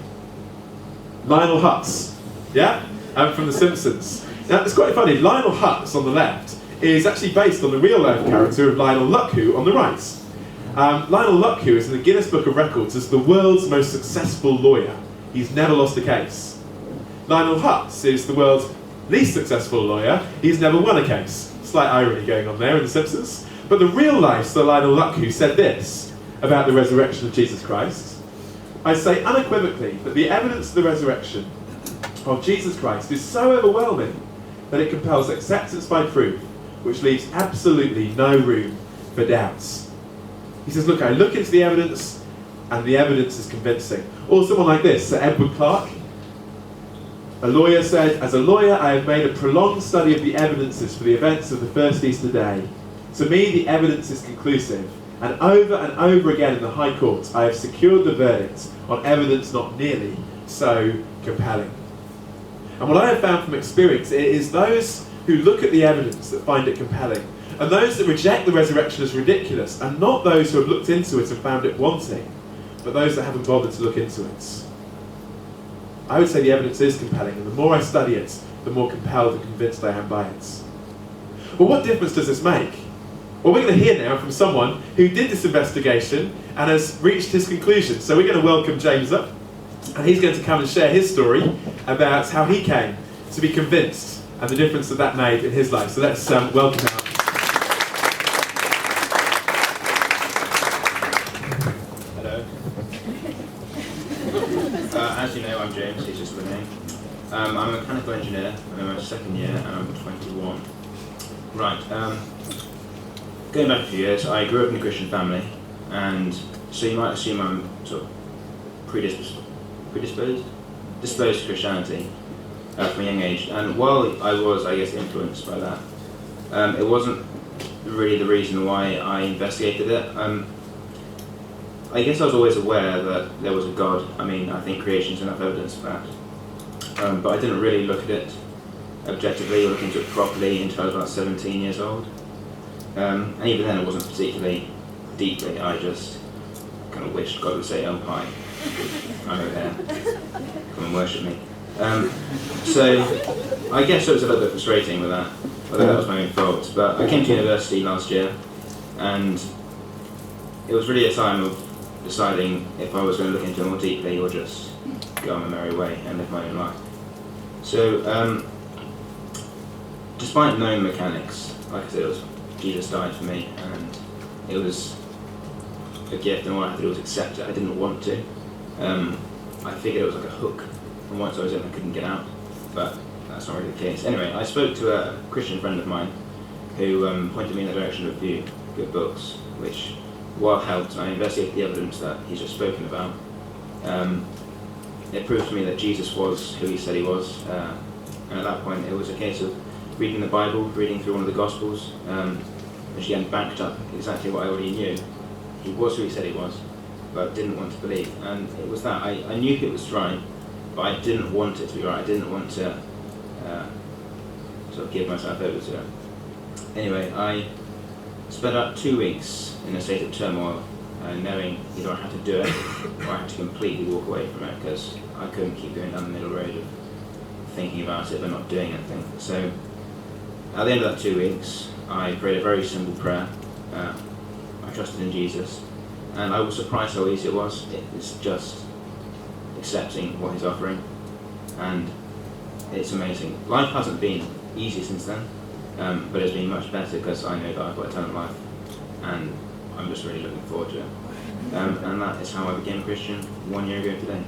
Lionel Hutz. Yeah? From The Simpsons. Now, it's quite funny. Lionel Hutz on the left is actually based on the real-life character of Lionel Luckhoo on the right. Lionel Luckhoo is in the Guinness Book of Records as the world's most successful lawyer. He's never lost a case. Lionel Hutz is the world's least successful lawyer. He's never won a case. Slight irony going on there in The Simpsons. But the real-life Sir Lionel Luckhoo said this about the resurrection of Jesus Christ. I say unequivocally that the evidence of the resurrection of Jesus Christ is so overwhelming that it compels acceptance by proof, which leaves absolutely no room for doubts. He says, look, I look into the evidence, and the evidence is convincing. Or someone like this, Sir Edward Clarke, a lawyer, said, as a lawyer, I have made a prolonged study of the evidences for the events of the first Easter day. To me, the evidence is conclusive, and over again in the High Court, I have secured the verdict on evidence not nearly so compelling. And what I have found from experience is those who look at the evidence that find it compelling, and those that reject the resurrection as ridiculous, and not those who have looked into it and found it wanting, but those that haven't bothered to look into it. I would say the evidence is compelling, and the more I study it, the more compelled and convinced I am by it. Well, what difference does this make? Well, we're going to hear now from someone who did this investigation and has reached his conclusion. So we're going to welcome James up, and he's going to come and share his story about how he came to be convinced and the difference that that made in his life. So let's welcome him up. Hello. As you know, I'm James, he's just the name. I'm a mechanical engineer, I'm in my second year, and I'm 21. Right, going back a few years, I grew up in a Christian family, and so you might assume I'm sort of disposed to Christianity from a young age. And while I was, I guess, influenced by that, it wasn't really the reason why I investigated it. I guess I was always aware that there was a God. I mean, I think creation's enough evidence for that. But I didn't really look at it objectively or look into it properly until I was about 17 years old. And even then it wasn't particularly deeply, I just kind of wished God would say, "Oh, hi, I'm over here, come and worship me." So I guess it was a little bit frustrating with that, whether that was my own fault. But I came to university last year, and it was really a time of deciding if I was going to look into it more deeply or just go on my merry way and live my own life. So despite knowing mechanics, like I said, it was Jesus died for me, and it was a gift, and all I had to do was accept it. I didn't want to. I figured it was like a hook, and once I was in, I couldn't get out, but that's not really the case. Anyway, I spoke to a Christian friend of mine who pointed me in the direction of a few good books, which, while helped, I investigated the evidence that he's just spoken about. It proved to me that Jesus was who he said he was, and at that point it was a case of reading the Bible, reading through one of the Gospels, which again backed up exactly what I already knew. He was who he said he was, but didn't want to believe. And it was that. I knew it was right, but I didn't want it to be right. I didn't want to sort of give myself over to it. Anyway, I spent about 2 weeks in a state of turmoil, knowing either I had to do it or I had to completely walk away from it, because I couldn't keep going down the middle road of thinking about it but not doing anything. So at the end of that 2 weeks, I prayed a very simple prayer. I trusted in Jesus, and I was surprised how easy it was. It's just accepting what he's offering, and it's amazing. Life hasn't been easy since then, but it's been much better because I know that I've got eternal life, and I'm just really looking forward to it. And that is how I became a Christian 1 year ago today.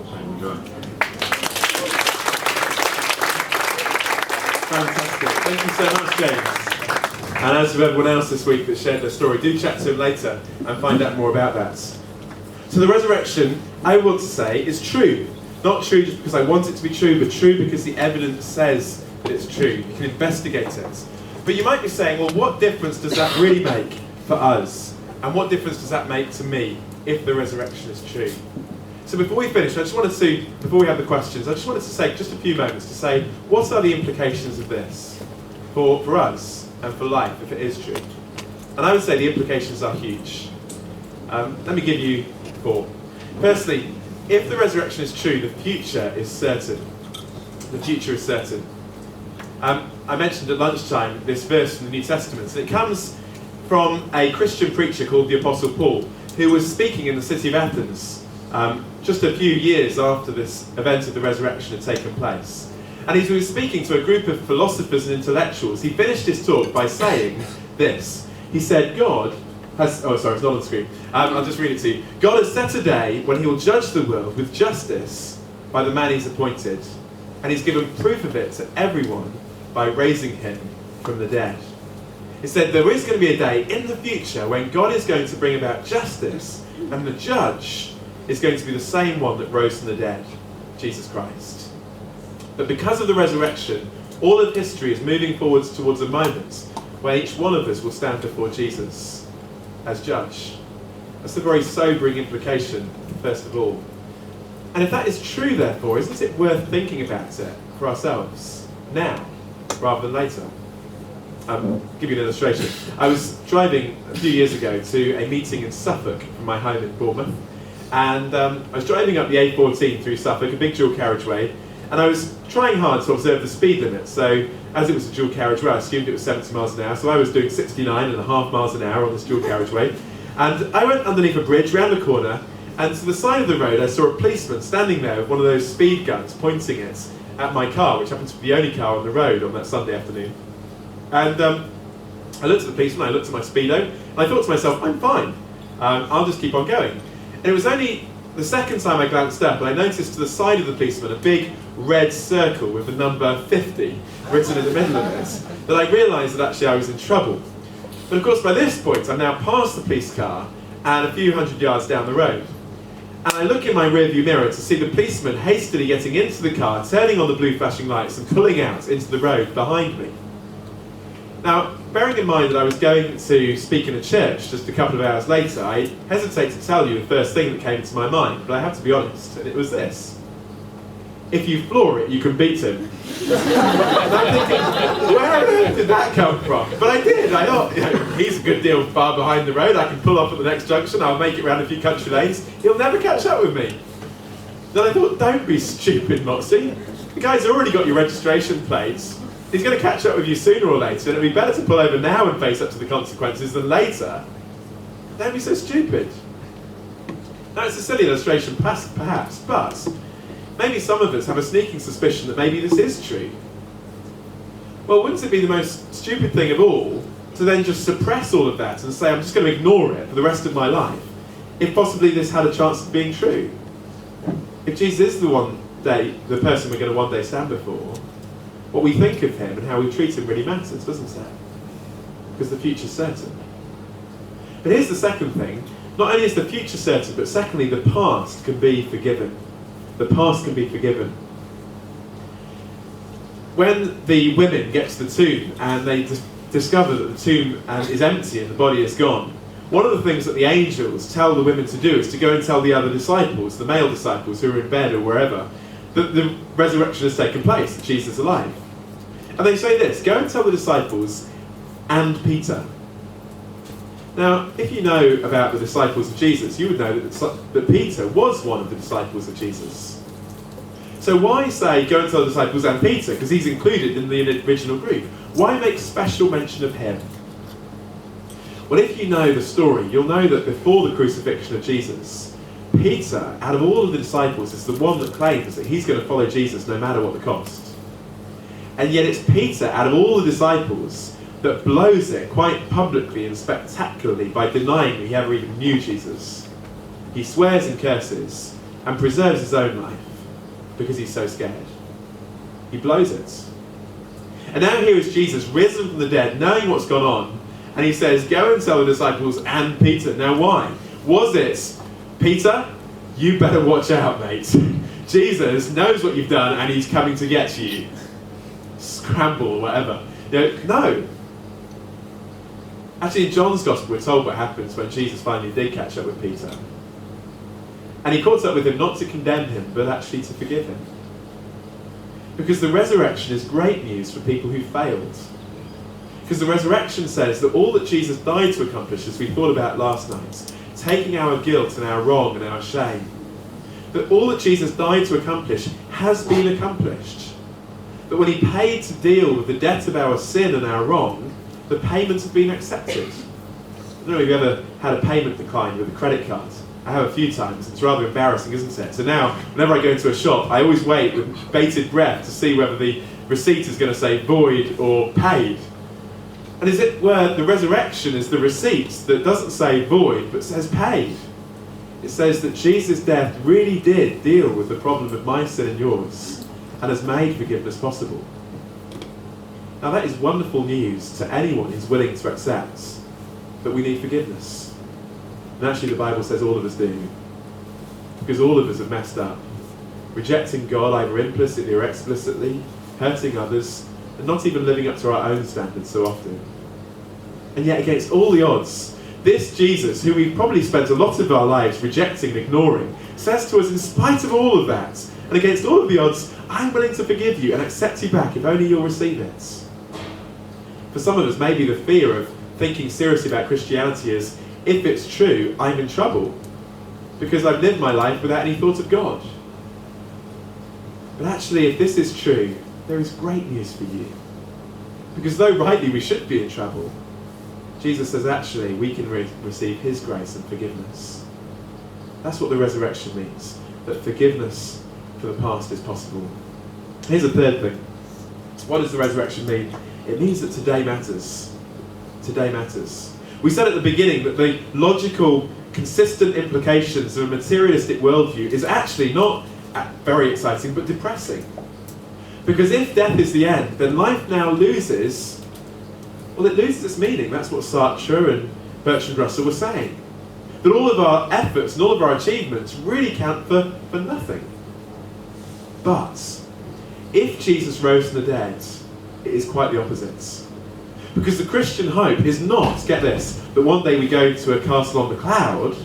So enjoy. Fantastic. Thank you so much, James. And as with everyone else this week that shared their story, do chat to him later and find out more about that. So the resurrection, I want to say, is true. Not true just because I want it to be true, but true because the evidence says that it's true. You can investigate it. But you might be saying, well, what difference does that really make for us? And what difference does that make to me if the resurrection is true? So before we finish, before we have the questions, I just wanted to take just a few moments to say, what are the implications of this for us and for life if it is true? And I would say the implications are huge. Let me give you 4. Firstly, if the resurrection is true, the future is certain. The future is certain. I mentioned at lunchtime this verse from the New Testament, and it comes from a Christian preacher called the Apostle Paul, who was speaking in the city of Athens just a few years after this event of the resurrection had taken place. And he was speaking to a group of philosophers and intellectuals. He finished his talk by saying this. He said, God has... Oh, sorry, it's not on the screen. I'll just read it to you. God has set a day when he will judge the world with justice by the man he's appointed. And he's given proof of it to everyone by raising him from the dead. He said there is going to be a day in the future when God is going to bring about justice, and the judge is going to be the same one that rose from the dead, Jesus Christ. But because of the resurrection, all of history is moving forwards towards a moment where each one of us will stand before Jesus as judge. That's a very sobering implication, first of all. And if that is true, therefore, isn't it worth thinking about it for ourselves now, rather than later? I'll give you an illustration. I was driving a few years ago to a meeting in Suffolk from my home in Bournemouth, and I was driving up the A14 through Suffolk, a big dual carriageway, And I was trying hard to observe the speed limit. So as it was a dual carriageway, I assumed it was 70 miles an hour. So I was doing 69.5 miles an hour on this dual carriageway. And I went underneath a bridge, round the corner, and to the side of the road I saw a policeman standing there with one of those speed guns pointing it at my car, which happened to be the only car on the road on that Sunday afternoon. And I looked at the policeman, I looked at my speedo, and I thought to myself, I'm fine. I'll just keep on going. And it was only the second time I glanced up and I noticed to the side of the policeman a big red circle with the number 50 written in the middle of it, that I realised that actually I was in trouble. But of course by this point I'm now past the police car and a few hundred yards down the road. And I look in my rearview mirror to see the policeman hastily getting into the car, turning on the blue flashing lights and pulling out into the road behind me. Now, bearing in mind that I was going to speak in a church just a couple of hours later, I hesitate to tell you the first thing that came to my mind, but I have to be honest, and it was this. If you floor it, you can beat him. And I'm thinking, where on earth did that come from? But I did. I thought, he's a good deal far behind the road. I can pull off at the next junction. I'll make it round a few country lanes. He'll never catch up with me. Then I thought, don't be stupid, Moxie. The guy's already got your registration plates. He's going to catch up with you sooner or later, and it'd be better to pull over now and face up to the consequences than later. Don't be so stupid. Now, it's a silly illustration, perhaps, but maybe some of us have a sneaking suspicion that maybe this is true. Well, wouldn't it be the most stupid thing of all to then just suppress all of that and say, I'm just going to ignore it for the rest of my life, if possibly this had a chance of being true? If Jesus is the person we're going to one day stand before, what we think of him and how we treat him really matters, doesn't it? Because the future's certain. But here's the second thing. Not only is the future certain, but secondly, the past can be forgiven. The past can be forgiven. When the women get to the tomb and they discover that the tomb is empty and the body is gone, one of the things that the angels tell the women to do is to go and tell the other disciples, the male disciples who are in bed or wherever, that the resurrection has taken place, that Jesus is alive. And they say this, go and tell the disciples and Peter. Now, if you know about the disciples of Jesus, you would know that Peter was one of the disciples of Jesus. So why say, go and tell the disciples and Peter, because he's included in the original group? Why make special mention of him? Well, if you know the story, you'll know that before the crucifixion of Jesus, Peter, out of all of the disciples, is the one that claims that he's going to follow Jesus no matter what the cost. And yet it's Peter, out of all the disciples, that blows it quite publicly and spectacularly by denying that he ever even knew Jesus. He swears and curses and preserves his own life because he's so scared. He blows it. And now here is Jesus risen from the dead, knowing what's gone on, and he says, go and tell the disciples and Peter. Now why? Was it, Peter, you better watch out, mate. Jesus knows what you've done and he's coming to get you. Scramble or whatever. No. Actually, in John's Gospel, we're told what happens when Jesus finally did catch up with Peter. And he caught up with him not to condemn him, but actually to forgive him. Because the resurrection is great news for people who failed. Because the resurrection says that all that Jesus died to accomplish, as we thought about last night, taking our guilt and our wrong and our shame, that all that Jesus died to accomplish has been accomplished. That when he paid to deal with the debt of our sin and our wrong, the payments have been accepted. I don't know if you've ever had a payment decline with a credit card. I have a few times. It's rather embarrassing, isn't it? So now, whenever I go into a shop, I always wait with bated breath to see whether the receipt is going to say void or paid. And as it were, the resurrection is the receipt that doesn't say void, but says paid. It says that Jesus' death really did deal with the problem of my sin and yours, and has made forgiveness possible. Now that is wonderful news to anyone who's willing to accept that we need forgiveness. And actually the Bible says all of us do. Because all of us have messed up. Rejecting God either implicitly or explicitly, hurting others, and not even living up to our own standards so often. And yet against all the odds, this Jesus, who we've probably spent a lot of our lives rejecting and ignoring, says to us, in spite of all of that, and against all of the odds, I'm willing to forgive you and accept you back if only you'll receive it. For some of us, maybe the fear of thinking seriously about Christianity is, if it's true, I'm in trouble, because I've lived my life without any thought of God. But actually, if this is true, there is great news for you. Because though rightly we should be in trouble, Jesus says actually we can receive his grace and forgiveness. That's what the resurrection means, that forgiveness for the past is possible. Here's a third thing. What does the resurrection mean? It means that today matters. Today matters. We said at the beginning that the logical, consistent implications of a materialistic worldview is actually not very exciting, but depressing. Because if death is the end, then life now loses, well, it loses its meaning. That's what Sartre and Bertrand Russell were saying. That all of our efforts and all of our achievements really count for nothing. But if Jesus rose from the dead, it is quite the opposite. Because the Christian hope is not, get this, that one day we go to a castle on the cloud,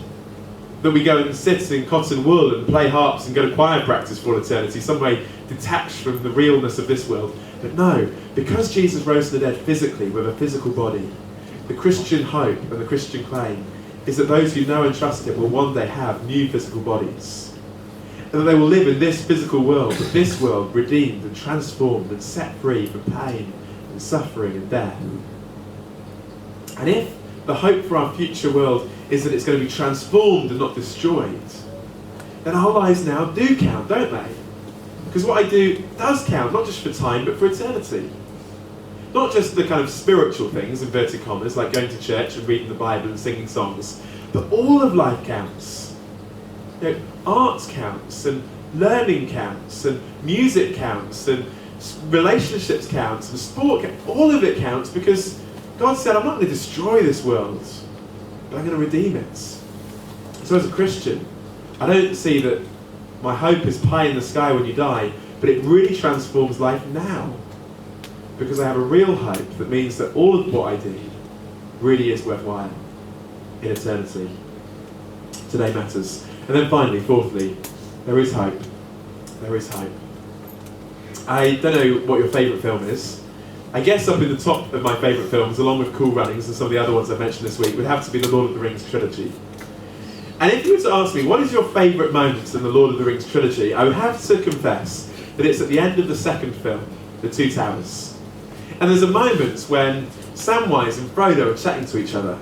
that we go and sit in cotton wool and play harps and go to choir practice for all eternity, some way detached from the realness of this world. But no, because Jesus rose from the dead physically, with a physical body, the Christian hope and the Christian claim is that those who know and trust him will one day have new physical bodies. And that they will live in this physical world, but this world redeemed and transformed and set free from pain and suffering and death. And if the hope for our future world is that it's going to be transformed and not destroyed, then our lives now do count, don't they? Because what I do does count, not just for time, but for eternity. Not just the kind of spiritual things, inverted commas, like going to church and reading the Bible and singing songs, but all of life counts. You know, art counts, and learning counts, and music counts, and relationships counts, and sport counts. All of it counts because God said, I'm not going to destroy this world, but I'm going to redeem it. So as a Christian, I don't see that my hope is pie in the sky when you die, but it really transforms life now. Because I have a real hope that means that all of what I do really is worthwhile in eternity. Today matters. And then finally, fourthly, there is hope. There is hope. I don't know what your favourite film is. I guess up in the top of my favourite films, along with Cool Runnings and some of the other ones I mentioned this week, would have to be the Lord of the Rings trilogy. And if you were to ask me, what is your favourite moment in the Lord of the Rings trilogy, I would have to confess that it's at the end of the second film, The Two Towers. And there's a moment when Samwise and Frodo are chatting to each other.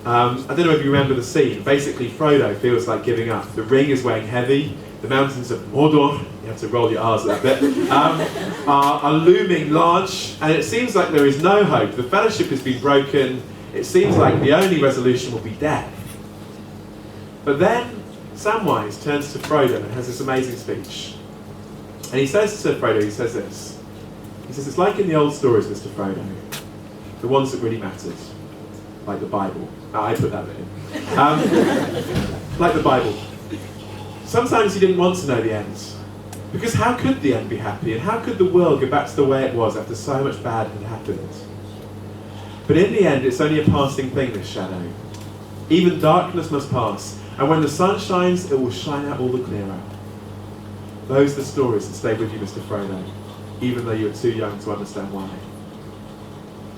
I don't know if you remember the scene. Basically, Frodo feels like giving up. The ring is weighing heavy. The mountains of Mordor, you have to roll your R's at that bit, are looming large. And it seems like there is no hope. The fellowship has been broken. It seems like the only resolution will be death. But then Samwise turns to Frodo and has this amazing speech. And he says to Frodo, he says this. He says, it's like in the old stories, Mr. Frodo. The ones that really mattered. Like the Bible. I put that bit in. Like the Bible. Sometimes you didn't want to know the end. Because how could the end be happy? And how could the world go back to the way it was after so much bad had happened? But in the end, it's only a passing thing, this shadow. Even darkness must pass. And when the sun shines, it will shine out all the clearer. Those are the stories that stay with you, Mr. Frodo, even though you're too young to understand why.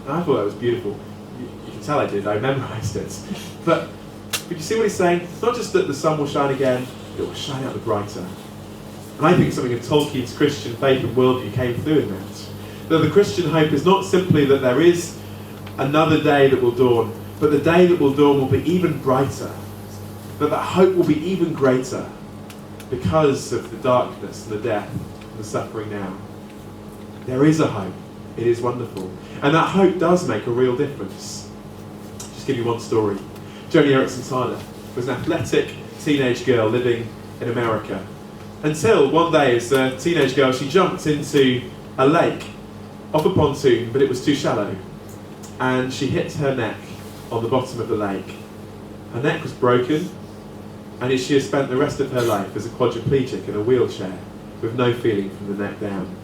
And I thought that was beautiful. You can tell I did, I memorised it. But you see what he's saying? Not just that the sun will shine again, it will shine out the brighter. And I think something of Tolkien's Christian faith and worldview came through in that. That the Christian hope is not simply that there is another day that will dawn, but the day that will dawn will be even brighter. That hope will be even greater because of the darkness and the death and the suffering now. There is a hope. It is wonderful. And that hope does make a real difference. Just give you one story. Joni Eareckson Tada was an athletic teenage girl living in America. Until one day, as a teenage girl, she jumped into a lake off a pontoon, but it was too shallow. And she hit her neck on the bottom of the lake. Her neck was broken, and she has spent the rest of her life as a quadriplegic in a wheelchair with no feeling from the neck down.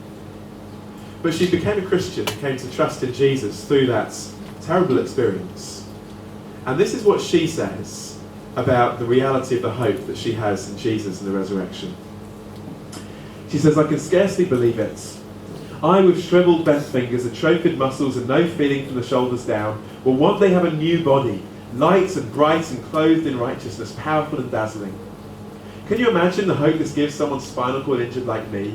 But she became a Christian and came to trust in Jesus through that terrible experience. And this is what she says about the reality of the hope that she has in Jesus and the resurrection. She says, I can scarcely believe it. I, with shriveled bent fingers, atrophied muscles and no feeling from the shoulders down, will one day have a new body, light and bright and clothed in righteousness, powerful and dazzling. Can you imagine the hope this gives someone spinal cord injured like me?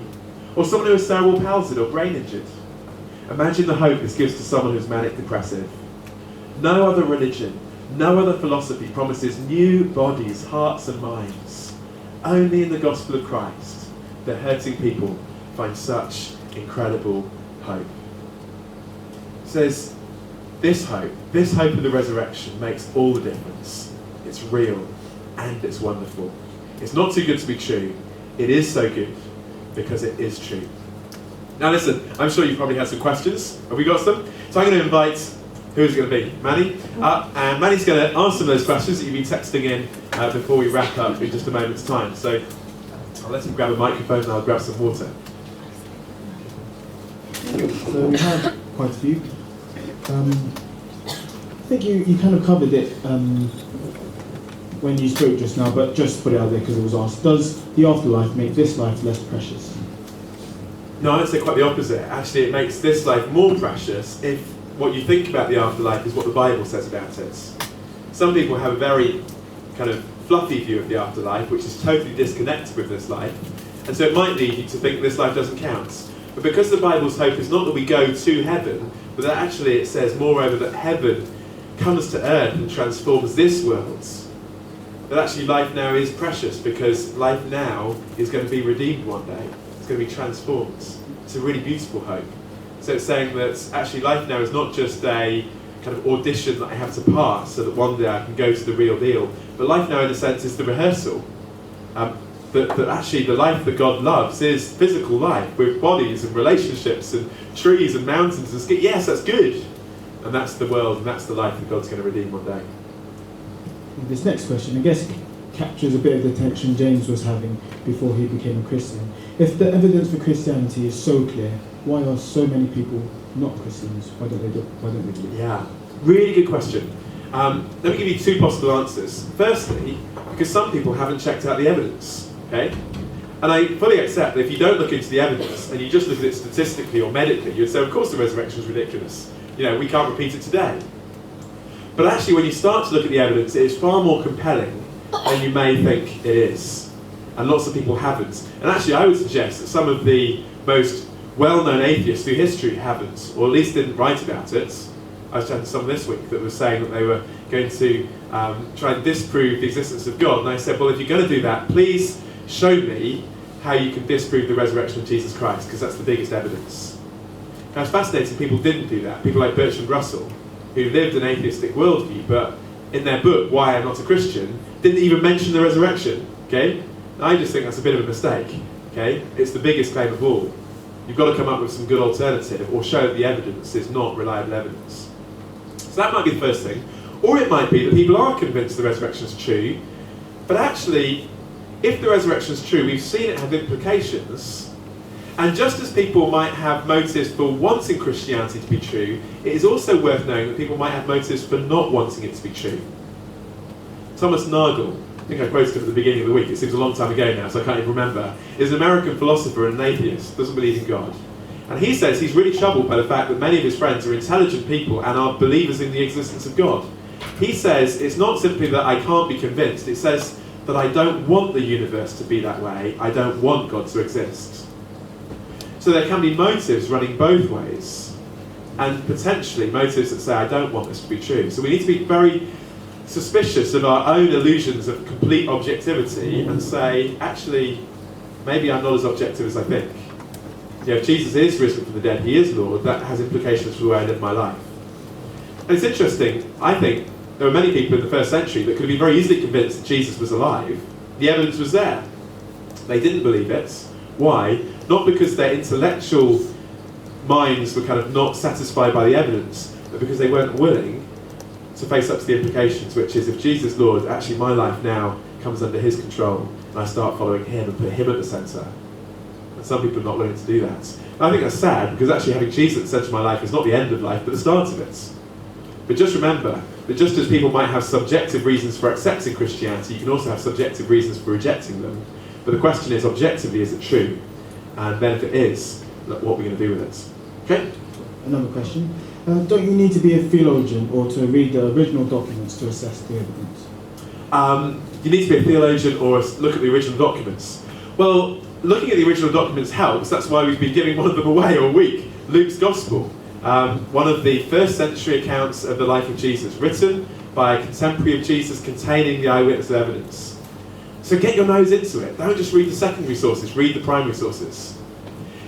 or someone who is cerebral palsied or brain injured. Imagine the hope this gives to someone who's manic depressive. No other religion, no other philosophy promises new bodies, hearts and minds. Only in the gospel of Christ that hurting people find such incredible hope. It says, this hope of the resurrection makes all the difference. It's real and it's wonderful. It's not too good to be true. It is so good because it is true. Now listen, I'm sure you've probably had some questions. Have we got some? So I'm going to invite, who's it going to be? Manny? And Manny's going to answer those questions that you've been texting in before we wrap up in just a moment's time. So I'll let him grab a microphone and I'll grab some water. So we have quite a few. I think you kind of covered it when you spoke just now, but just put it out there because it was asked. Does the afterlife make this life less precious? No, I'd say quite the opposite. Actually, it makes this life more precious if what you think about the afterlife is what the Bible says about it. Some people have a very kind of fluffy view of the afterlife, which is totally disconnected with this life, and so it might lead you to think this life doesn't count. But because the Bible's hope is not that we go to heaven, but that actually it says, moreover, that heaven comes to earth and transforms this world, that actually life now is precious because life now is going to be redeemed one day. It's going to be transformed. It's a really beautiful hope. So it's saying that actually life now is not just a kind of audition that I have to pass so that one day I can go to the real deal, but life now in a sense is the rehearsal. That actually the life that God loves is physical life with bodies and relationships and trees and mountains and ski. Yes, that's good. And that's the world and that's the life that God's going to redeem one day. This next question, I guess, captures a bit of the tension James was having before he became a Christian. If the evidence for Christianity is so clear, why are so many people not Christians? Why don't they do it? Yeah, really good question. Let me give you two possible answers. Firstly, because some people haven't checked out the evidence. Okay? And I fully accept that if you don't look into the evidence and you just look at it statistically or medically, you'd say, of course the resurrection is ridiculous. You know, we can't repeat it today. But actually, when you start to look at the evidence, it is far more compelling than you may think it is. And lots of people haven't. And actually, I would suggest that some of the most well-known atheists through history haven't, or at least didn't write about it. I was chatting to someone this week that was saying that they were going to try and disprove the existence of God. And I said, well, if you're going to do that, please show me how you can disprove the resurrection of Jesus Christ, because that's the biggest evidence. Now it's fascinating, people didn't do that. People like Bertrand Russell, who lived an atheistic worldview, but in their book, Why I'm Not a Christian, didn't even mention the resurrection, okay? I just think that's a bit of a mistake, okay? It's the biggest claim of all. You've got to come up with some good alternative, or show that the evidence is not reliable evidence. So that might be the first thing. Or it might be that people are convinced the resurrection is true, but actually, if the resurrection is true, we've seen it have implications, and just as people might have motives for wanting Christianity to be true, it is also worth knowing that people might have motives for not wanting it to be true. Thomas Nagel, I think I quoted him at the beginning of the week, it seems a long time ago now, so I can't even remember, is an American philosopher and an atheist, doesn't believe in God. And he says he's really troubled by the fact that many of his friends are intelligent people and are believers in the existence of God. He says it's not simply that I can't be convinced, it says that I don't want the universe to be that way, I don't want God to exist. So there can be motives running both ways, and potentially motives that say I don't want this to be true. So we need to be very suspicious of our own illusions of complete objectivity and say, actually, maybe I'm not as objective as I think. You know, if Jesus is risen from the dead, he is Lord, that has implications for the way I live my life. And it's interesting, I think, there were many people in the first century that could have been very easily convinced that Jesus was alive. The evidence was there. They didn't believe it. Why? Not because their intellectual minds were kind of not satisfied by the evidence, but because they weren't willing to face up to the implications, which is if Jesus is Lord, actually my life now comes under his control, and I start following him and put him at the centre. And some people are not willing to do that. And I think that's sad, because actually having Jesus at the centre of my life is not the end of life, but the start of it. But just remember that just as people might have subjective reasons for accepting Christianity, you can also have subjective reasons for rejecting them. But the question is, objectively, is it true? And then if it is, what are we going to do with it? Okay? Another question. Don't you need to be a theologian or to read the original documents to assess the evidence? You need to be a theologian or look at the original documents. Well, looking at the original documents helps. That's why we've been giving one of them away all week, Luke's Gospel. One of the first century accounts of the life of Jesus, written by a contemporary of Jesus, containing the eyewitness evidence. So get your nose into it. Don't just read the secondary sources, read the primary sources.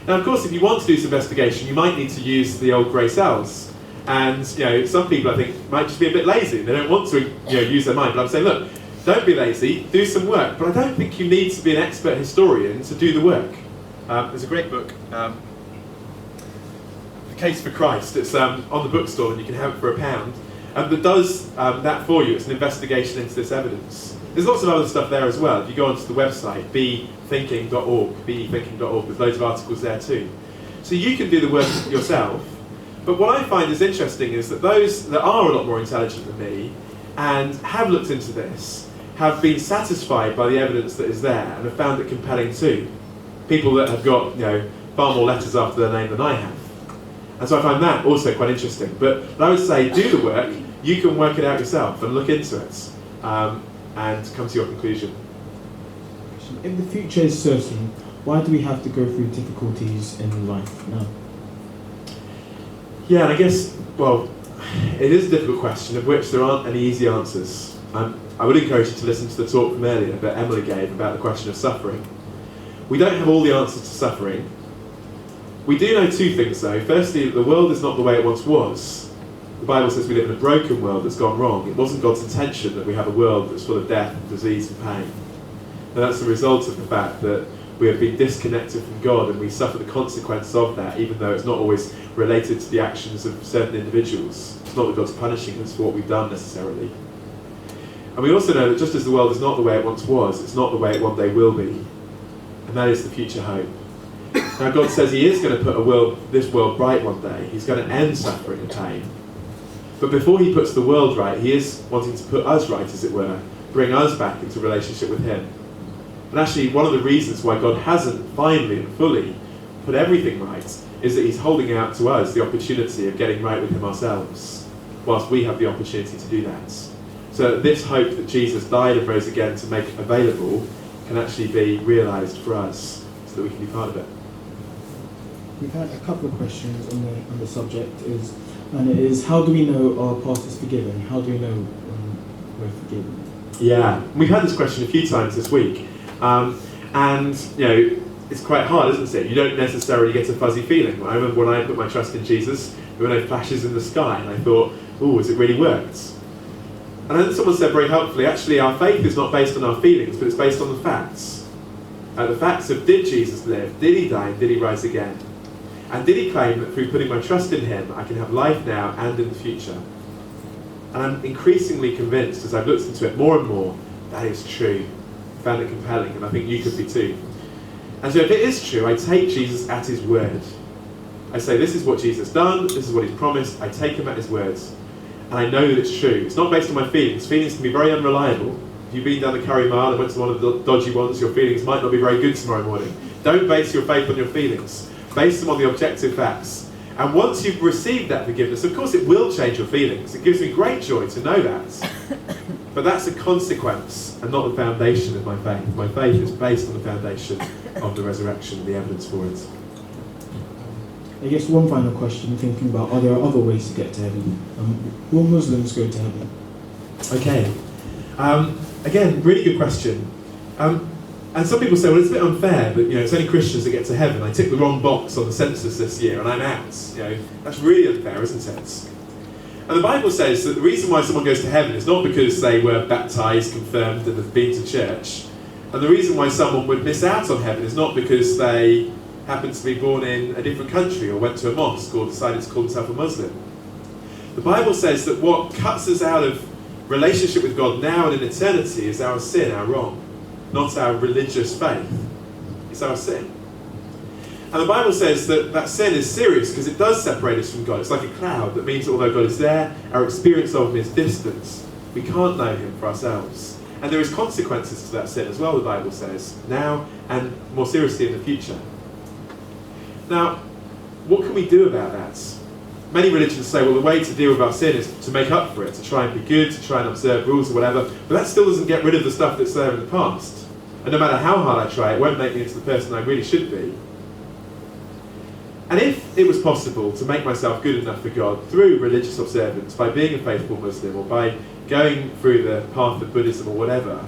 Now, of course, if you want to do this investigation, you might need to use the old grey cells. And some people, I think, might just be a bit lazy. They don't want to use their mind. But I'm saying, look, don't be lazy, do some work. But I don't think you need to be an expert historian to do the work. There's a great book, The Case for Christ. It's on the bookstore and you can have it for £1. That does that for you. It's an investigation into this evidence. There's lots of other stuff there as well. If you go onto the website, bethinking.org, there's loads of articles there too. So you can do the work yourself. But what I find is interesting is that those that are a lot more intelligent than me and have looked into this have been satisfied by the evidence that is there and have found it compelling too. People that have got far more letters after their name than I have. And so I find that also quite interesting. But I would say do the work, you can work it out yourself and look into it and come to your conclusion. If the future is certain, why do we have to go through difficulties in life now? Yeah, and I guess, well, it is a difficult question of which there aren't any easy answers. I would encourage you to listen to the talk from earlier that Emily gave about the question of suffering. We don't have all the answers to suffering. We do know two things though. Firstly, that the world is not the way it once was. The Bible says we live in a broken world that's gone wrong. It wasn't God's intention that we have a world that's full of death, disease and pain. And that's the result of the fact that we have been disconnected from God and we suffer the consequences of that, even though it's not always related to the actions of certain individuals. It's not that God's punishing us for what we've done necessarily. And we also know that just as the world is not the way it once was, it's not the way it one day will be. And that is the future hope. Now God says He is going to put this world right one day. He's going to end suffering and pain. But before He puts the world right, He is wanting to put us right, as it were, bring us back into relationship with Him. And actually, one of the reasons why God hasn't finally and fully put everything right is that He's holding out to us the opportunity of getting right with Him ourselves, whilst we have the opportunity to do that. So this hope that Jesus died and rose again to make available can actually be realised for us, so that we can be part of it. We've had a couple of questions on the subject, and it is, how do we know our past is forgiven? How do we know we're forgiven? Yeah, we've had this question a few times this week, and it's quite hard, isn't it? You don't necessarily get a fuzzy feeling. I remember when I put my trust in Jesus, there were no flashes in the sky, and I thought, oh, has it really worked? And then someone said very helpfully, actually our faith is not based on our feelings, but it's based on the facts. The facts of, did Jesus live? Did He die? Did He rise again? And did He claim that through putting my trust in Him, I can have life now and in the future? And I'm increasingly convinced, as I've looked into it more and more, that is true. I found it compelling, and I think you could be too. And so if it is true, I take Jesus at His word. I say, this is what Jesus done, this is what He's promised, I take Him at His words. And I know that it's true. It's not based on my feelings. Feelings can be very unreliable. If you've been down the Curry Mile and went to one of the dodgy ones, your feelings might not be very good tomorrow morning. Don't base your faith on your feelings. Base them on the objective facts. And once you've received that forgiveness, of course it will change your feelings. It gives me great joy to know that. But that's a consequence and not the foundation of my faith. My faith is based on the foundation of the resurrection, the evidence for it. I guess one final question, thinking about, are there other ways to get to heaven? Will Muslims go to heaven? Okay. Again, really good question. And some people say, well, it's a bit unfair, but it's only Christians that get to heaven. I ticked the wrong box on the census this year and I'm out. That's really unfair, isn't it? And the Bible says that the reason why someone goes to heaven is not because they were baptised, confirmed, and have been to church. And the reason why someone would miss out on heaven is not because they happened to be born in a different country or went to a mosque or decided to call themselves a Muslim. The Bible says that what cuts us out of relationship with God now and in eternity is our sin, our wrong, not our religious faith. It's our sin. And the Bible says that that sin is serious because it does separate us from God. It's like a cloud that means that although God is there, our experience of Him is distant. We can't know Him for ourselves. And there is consequences to that sin as well, the Bible says, now and more seriously in the future. Now, what can we do about that? Many religions say, well, the way to deal with our sin is to make up for it, to try and be good, to try and observe rules or whatever, but that still doesn't get rid of the stuff that's there in the past. And no matter how hard I try, it won't make me into the person I really should be. And if it was possible to make myself good enough for God through religious observance, by being a faithful Muslim, or by going through the path of Buddhism or whatever,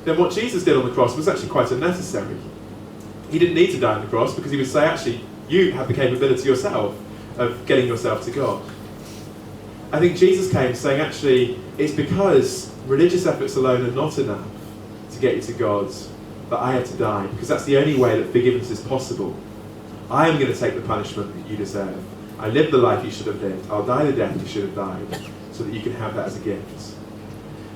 then what Jesus did on the cross was actually quite unnecessary. He didn't need to die on the cross because he would say, actually, you have the capability yourself of getting yourself to God. I think Jesus came saying, actually, it's because religious efforts alone are not enough to get you to God that I had to die, because that's the only way that forgiveness is possible. I am going to take the punishment that you deserve. I lived the life you should have lived. I'll die the death you should have died, so that you can have that as a gift.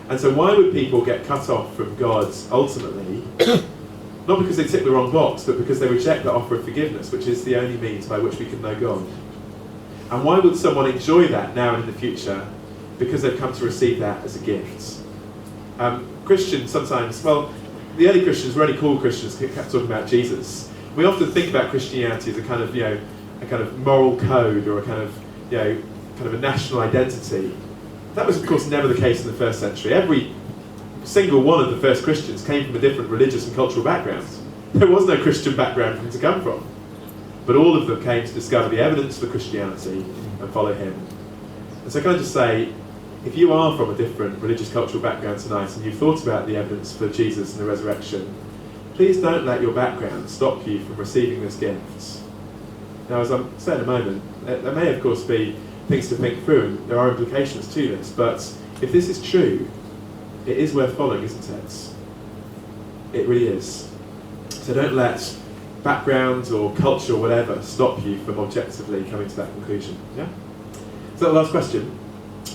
And so why would people get cut off from God ultimately? Not because they tick the wrong box, but because they reject the offer of forgiveness, which is the only means by which we can know God. And why would someone enjoy that now and in the future? Because they've come to receive that as a gift. Christians sometimes, well, the early Christians, really cool Christians, kept talking about Jesus. We often think about Christianity as a kind of, a kind of moral code, or a kind of, kind of a national identity. That was, of course, never the case in the first century. Every single one of the first Christians came from a different religious and cultural background. There was no Christian background for them to come from. But all of them came to discover the evidence for Christianity and follow him. And so can I just say, if you are from a different religious cultural background tonight and you've thought about the evidence for Jesus and the resurrection, please don't let your background stop you from receiving this gift. Now, as I'm saying in a moment, there may of course be things to think through, and there are implications to this, but if this is true, it is worth following, isn't it? It really is. So don't let background or culture or whatever stop you from objectively coming to that conclusion. Yeah? So the last question.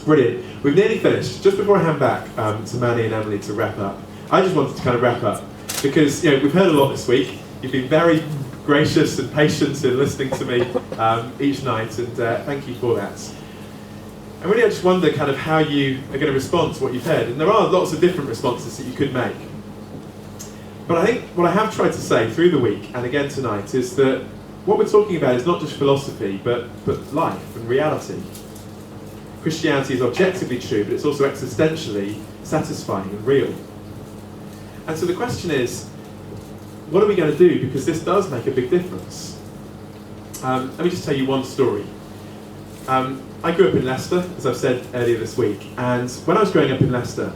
Brilliant. We've nearly finished. Just before I hand back to Manny and Emily to wrap up, I just wanted to kind of wrap up because we've heard a lot this week. You've been very gracious and patient in listening to me each night, and thank you for that. And really I just wonder kind of how you are going to respond to what you've heard. And there are lots of different responses that you could make. But I think what I have tried to say through the week, and again tonight, is that what we're talking about is not just philosophy, but life and reality. Christianity is objectively true, but it's also existentially satisfying and real. And so the question is, what are we going to do? Because this does make a big difference. Let me just tell you one story. I grew up in Leicester, as I've said earlier this week, and when I was growing up in Leicester,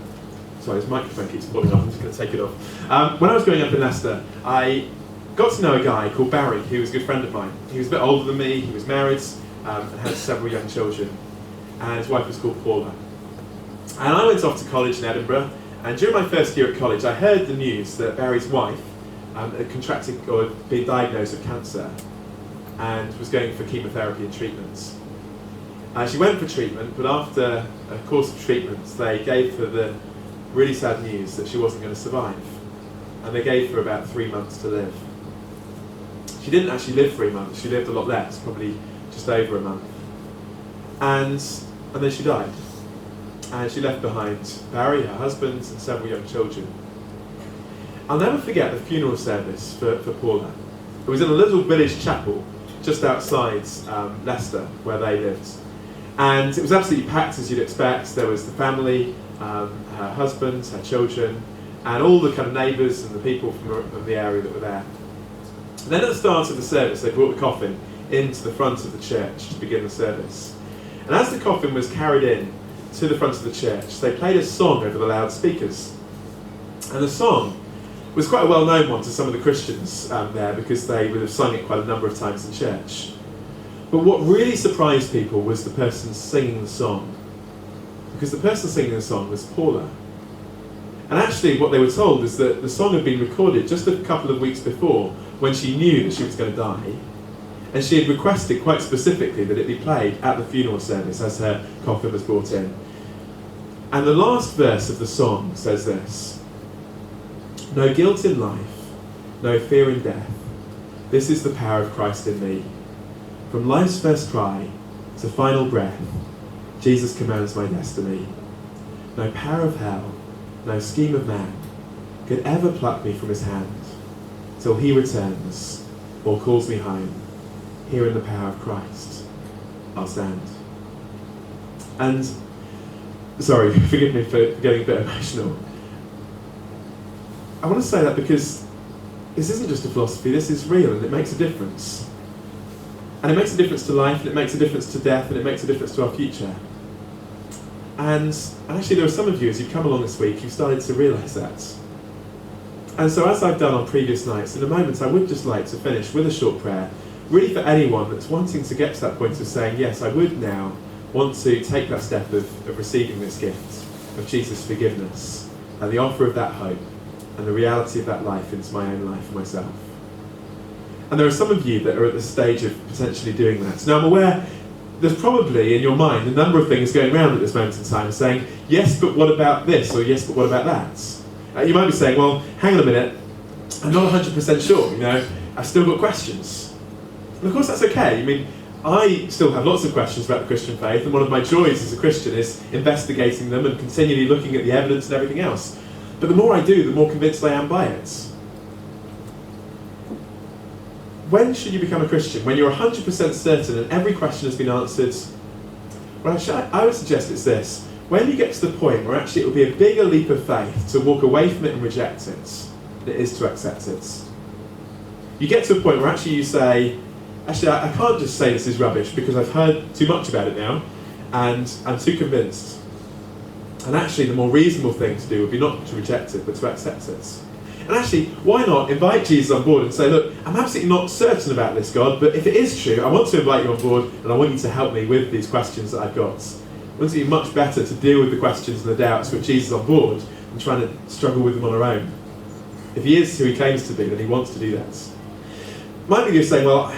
sorry, this microphone keeps falling off, I'm just going to take it off. When I was growing up in Leicester, I got to know a guy called Barry, who was a good friend of mine. He was a bit older than me, he was married, and had several young children, and his wife was called Paula. And I went off to college in Edinburgh, and during my first year at college, I heard the news that Barry's wife had contracted or been diagnosed with cancer, and was going for chemotherapy and treatments. She went for treatment, but after a course of treatments, they gave her the really sad news that she wasn't going to survive. And they gave her about 3 months to live. She didn't actually live 3 months, she lived a lot less, probably just over a month. And then she died. And she left behind Barry, her husband, and several young children. I'll never forget the funeral service for Paula. It was in a little village chapel just outside Leicester, where they lived. And it was absolutely packed, as you'd expect. There was the family, her husband, her children, and all the kind of neighbours and the people from the area that were there. And then at the start of the service, they brought the coffin into the front of the church to begin the service. And as the coffin was carried in to the front of the church, they played a song over the loudspeakers. And the song was quite a well-known one to some of the Christians there, because they would have sung it quite a number of times in church. But what really surprised people was the person singing the song. Because the person singing the song was Paula. And actually what they were told is that the song had been recorded just a couple of weeks before, when she knew that she was going to die. And she had requested quite specifically that it be played at the funeral service as her coffin was brought in. And the last verse of the song says this: "No guilt in life, no fear in death. This is the power of Christ in me. From life's first cry to final breath, Jesus commands my destiny. No power of hell, no scheme of man could ever pluck me from his hand, till he returns or calls me home. Here in the power of Christ, I'll stand." And, sorry, forgive me for getting a bit emotional. I want to say that because this isn't just a philosophy, this is real and it makes a difference. And it makes a difference to life, and it makes a difference to death, and it makes a difference to our future. And actually there are some of you, as you've come along this week, you've started to realise that. And so as I've done on previous nights, in a moment I would just like to finish with a short prayer, really for anyone that's wanting to get to that point of saying, yes, I would now want to take that step of receiving this gift of Jesus' forgiveness, and the offer of that hope, and the reality of that life into my own life for myself. And there are some of you that are at the stage of potentially doing that. Now I'm aware there's probably in your mind a number of things going around at this moment in time saying, yes, but what about this? Or yes, but what about that? You might be saying, well, hang on a minute, I'm not 100% sure, I've still got questions. And of course that's okay. I mean, I still have lots of questions about the Christian faith, and one of my joys as a Christian is investigating them and continually looking at the evidence and everything else. But the more I do, the more convinced I am by it. When should you become a Christian? When you're 100% certain and every question has been answered? Well, I would suggest it's this. When you get to the point where actually it will be a bigger leap of faith to walk away from it and reject it than it is to accept it. You get to a point where actually you say, actually I can't just say this is rubbish because I've heard too much about it now and I'm too convinced. And actually the more reasonable thing to do would be not to reject it but to accept it. And actually, why not invite Jesus on board and say, look, I'm absolutely not certain about this, God, but if it is true, I want to invite you on board and I want you to help me with these questions that I've got. Wouldn't it be much better to deal with the questions and the doubts with Jesus on board than trying to struggle with them on our own? If he is who he claims to be, then he wants to do that. Might be you're saying, well,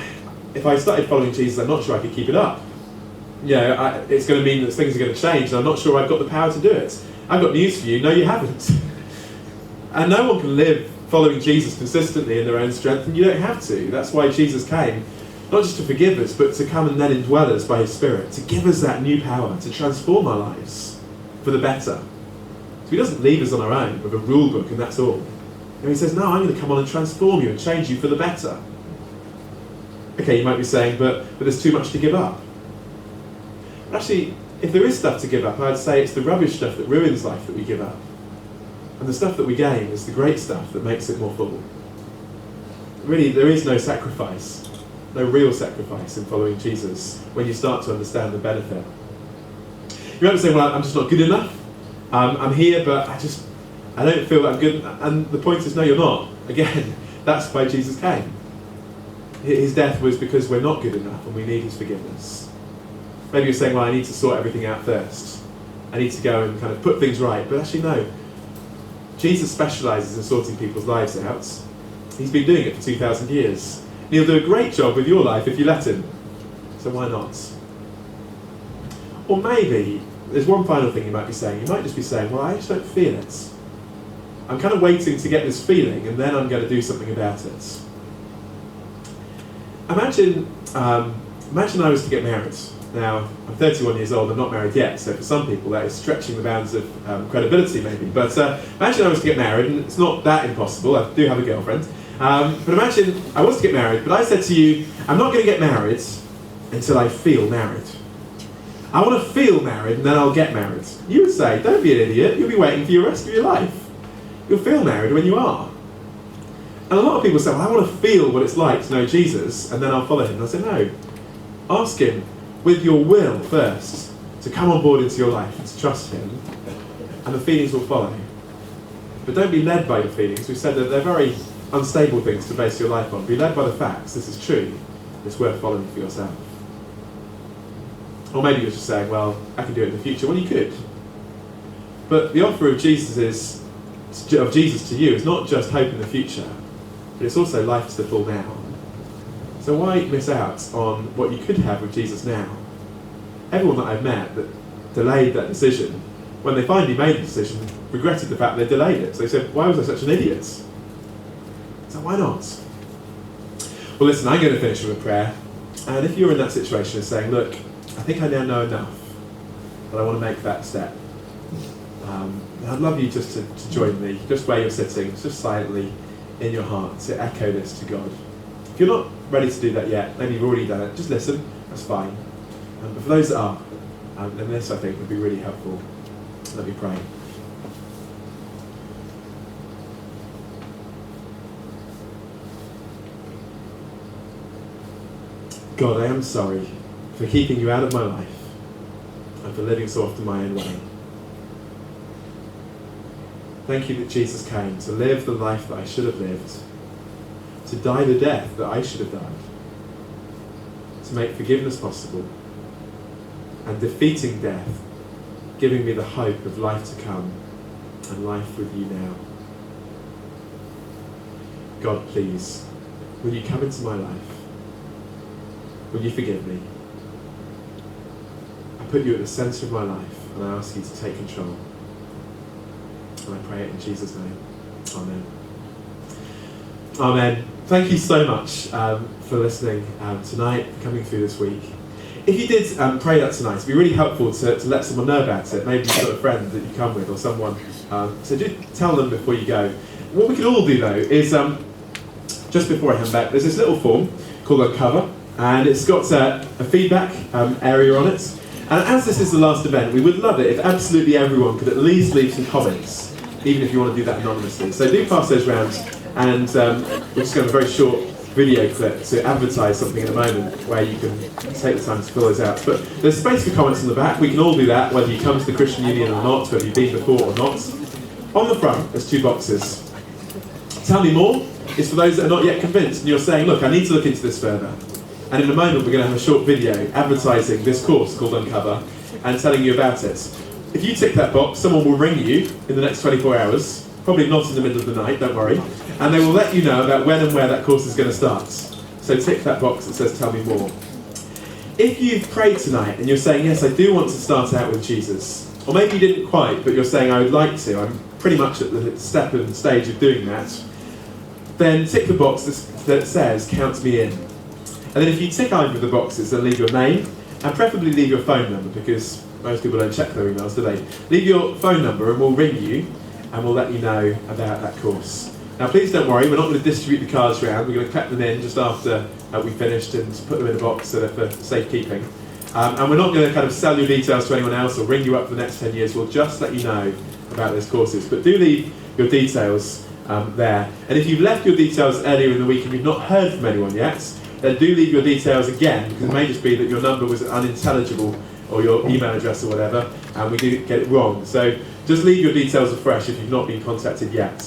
if I started following Jesus, I'm not sure I could keep it up. It's going to mean that things are going to change and I'm not sure I've got the power to do it. I've got news for you, no you haven't. And no one can live following Jesus consistently in their own strength, and you don't have to. That's why Jesus came, not just to forgive us, but to come and then indwell us by his Spirit, to give us that new power, to transform our lives for the better. So he doesn't leave us on our own with a rule book and that's all. And he says, no, I'm going to come on and transform you and change you for the better. Okay, you might be saying, but there's too much to give up. But actually, if there is stuff to give up, I'd say it's the rubbish stuff that ruins life that we give up. And the stuff that we gain is the great stuff that makes it more full. Really, there is no sacrifice, no real sacrifice in following Jesus when you start to understand the benefit. You might be saying, well, I'm just not good enough. I'm here, but I don't feel that I'm good. And the point is, no, you're not. Again, that's why Jesus came. His death was because we're not good enough and we need his forgiveness. Maybe you're saying, well, I need to sort everything out first. I need to go and kind of put things right. But actually, no. Jesus specialises in sorting people's lives out. He's been doing it for 2,000 years. And he'll do a great job with your life if you let him. So why not? Or maybe, there's one final thing you might be saying. You might just be saying, well, I just don't feel it. I'm kind of waiting to get this feeling and then I'm going to do something about it. Imagine I was to get married. Now, I'm 31 years old, I'm not married yet, so for some people that is stretching the bounds of credibility maybe. But imagine I was to get married, and it's not that impossible, I do have a girlfriend. But imagine I was to get married, but I said to you, I'm not going to get married until I feel married. I want to feel married and then I'll get married. You would say, don't be an idiot, you'll be waiting for the rest of your life. You'll feel married when you are. And a lot of people say, well, I want to feel what it's like to know Jesus and then I'll follow him. And I say, no, ask him with your will first to come on board into your life and to trust him, and the feelings will follow. But don't be led by your feelings. We've said that they're very unstable things to base your life on. Be led by the facts. This is true. It's worth following for yourself. Or maybe you're just saying, well, I can do it in the future. Well, you could. But the offer of Jesus to you is not just hope in the future, but it's also life to the full now. So why miss out on what you could have with Jesus now? Everyone that I've met that delayed that decision, when they finally made the decision, regretted the fact they delayed it. So they said, why was I such an idiot? So why not? Well, listen, I'm going to finish with a prayer. And if you're in that situation and saying, look, I think I now know enough, but I want to make that step, I'd love you just to join me, just where you're sitting, just silently in your heart, to echo this to God. If you're not ready to do that yet, maybe you've already done it, just listen, that's fine. But for those that are, then this I think would be really helpful. Let me pray. God, I am sorry for keeping you out of my life and for living so often my own way. Thank you that Jesus came to live the life that I should have lived, to die the death that I should have died, to make forgiveness possible, and defeating death, giving me the hope of life to come and life with you now. God, please, will you come into my life? Will you forgive me? I put you at the centre of my life, and I ask you to take control. And I pray it in Jesus' name. Amen. Amen. Thank you so much for listening tonight, for coming through this week. If you did pray that tonight, it'd be really helpful to let someone know about it. Maybe you've got a friend that you come with or someone. So do tell them before you go. What we can all do though is, just before I hand back, there's this little form called Uncover, and it's got a feedback area on it. And as this is the last event, we would love it if absolutely everyone could at least leave some comments, even if you want to do that anonymously. So do pass those round, and we're just going to have a very short video clip to advertise something in a moment where you can take the time to fill those out. But there's space for comments on the back. We can all do that, whether you come to the Christian Union or not, whether you've been before or not. On the front, there's 2 boxes. Tell me more is for those that are not yet convinced, and you're saying, look, I need to look into this further. And in a moment, we're going to have a short video advertising this course called Uncover and telling you about it. If you tick that box, someone will ring you in the next 24 hours, probably not in the middle of the night, don't worry, and they will let you know about when and where that course is going to start. So tick that box that says tell me more. If you've prayed tonight and you're saying, yes, I do want to start out with Jesus, or maybe you didn't quite, but you're saying, I would like to, I'm pretty much at the step and stage of doing that, then tick the box that says count me in. And then if you tick either of the boxes, then leave your name, and preferably leave your phone number, because most people don't check their emails, do they? Leave your phone number and we'll ring you, and we'll let you know about that course. Now please don't worry, we're not going to distribute the cards around, we're going to collect them in just after we finished and put them in a box so they're for safekeeping. And we're not going to kind of sell your details to anyone else or ring you up for the next 10 years, we'll just let you know about those courses. But do leave your details there. And if you've left your details earlier in the week and you've not heard from anyone yet, then do leave your details again, because it may just be that your number was unintelligible or your email address or whatever, and we did get it wrong. So just leave your details afresh if you've not been contacted yet.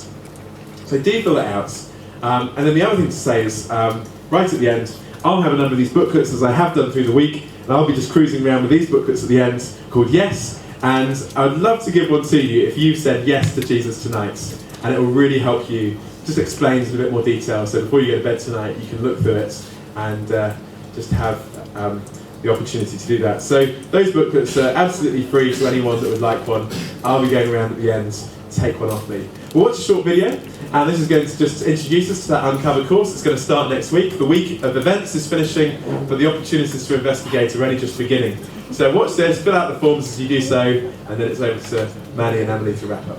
So do fill it out. And then the other thing to say is, right at the end, I'll have a number of these booklets as I have done through the week, and I'll be just cruising around with these booklets at the end called Yes, and I'd love to give one to you if you've said yes to Jesus tonight, and it will really help you. Just explains in a bit more detail, so before you go to bed tonight you can look through it and just have the opportunity to do that. So those booklets are absolutely free to anyone that would like one. I'll be going around at the end to take one off me. We'll watch a short video, and this is going to just introduce us to that Uncover course. It's going to start next week. The week of events is finishing, but the opportunities to investigate are only just beginning. So watch this, fill out the forms as you do so, and then it's over to Manny and Emily to wrap up.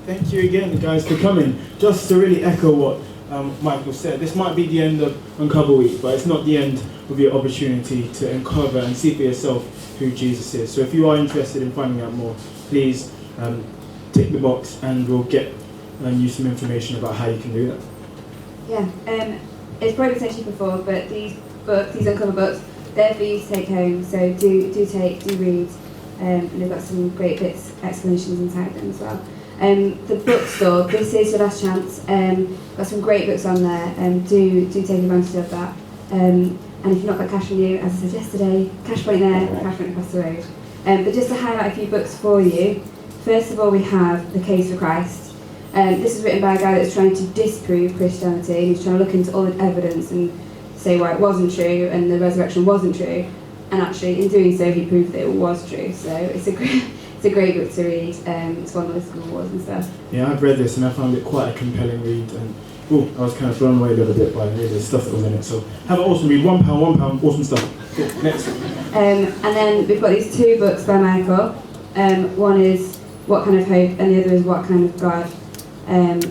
Thank you again, guys, for coming. Just to really echo what Michael said, this might be the end of Uncover Week, but it's not the end of your opportunity to uncover and see for yourself who Jesus is. So if you are interested in finding out more, please tick the box and we'll get you some information about how you can do that. Yeah, it's probably been said before, but these books, these Uncover books, they're for you to take home, so do read, and they've got some great bits, explanations inside them as well. The bookstore, this is your last chance, got some great books on there, do take advantage of that. And if you've not got cash on you, as I said yesterday, cash point there, cash point across the road. But just to highlight a few books for you, first of all we have The Case for Christ. This is written by a guy that's trying to disprove Christianity, and he's trying to look into all the evidence and say why it wasn't true and the resurrection wasn't true, and actually in doing so he proved that it was true. So it's a great book to read. It's won all the school awards and stuff. Yeah, I've read this and I found it quite a compelling read, and I was kind of blown away a little bit by the stuff that was in it. So have an awesome read, £1, awesome stuff. Cool. Next. And then we've got these two books by Michael. One is What Kind of Hope and the other is What Kind of God. And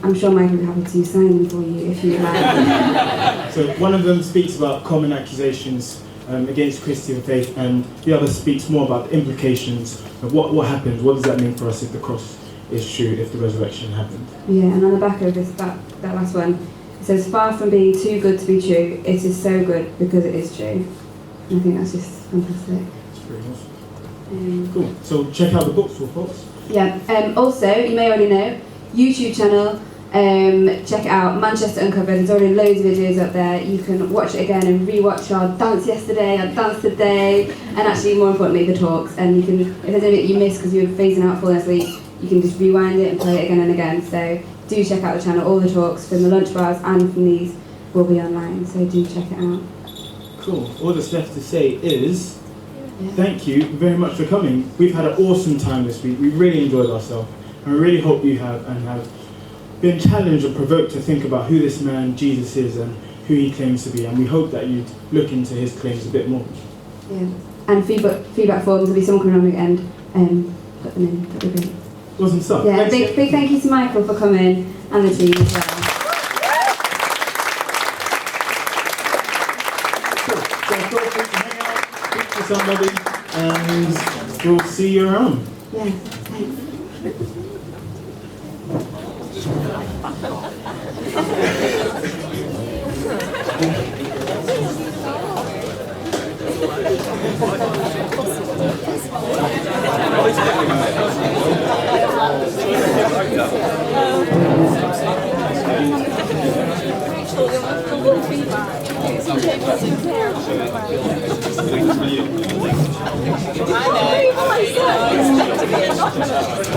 I'm sure Michael would be happy to sign them for you if you like. So one of them speaks about common accusations against Christian faith, and the other speaks more about the implications of what happened. What does that mean for us if the cross is true, if the resurrection happened? Yeah, and on the back of this, that last one, it says, "Far from being too good to be true, it is so good because it is true." And I think that's just fantastic. It's pretty awesome. Cool. So check out the books, folks. Yeah. Also, you may already know, YouTube channel. Check it out, Manchester Uncovered. There's already loads of videos up there. You can watch it again and re-watch our dance yesterday, our dance today, and actually more importantly the talks. And you can, if there's anything you missed because you were phasing out falling asleep, you can just rewind it and play it again and again. So do check out the channel. All the talks from the lunch bars and from these will be online. So do check it out. Cool. All that's left to say is thank you very much for coming. We've had an awesome time this week. We really enjoyed ourselves, and we really hope you have been challenged or provoked to think about who this man Jesus is and who he claims to be, and we hope that you'd look into his claims a bit more. Yeah, and feedback forms, there'll be someone coming around again, put them in, that'd be great. Awesome stuff. Yeah, big thank you to Michael for coming, and the team as well. Cool. So feel free to hang out, speak to somebody, and we'll see you around. Yeah, thanks.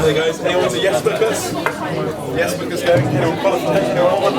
Hey guys, anyone to yes book us? Yes book us going? Anyone qualified? Anyone want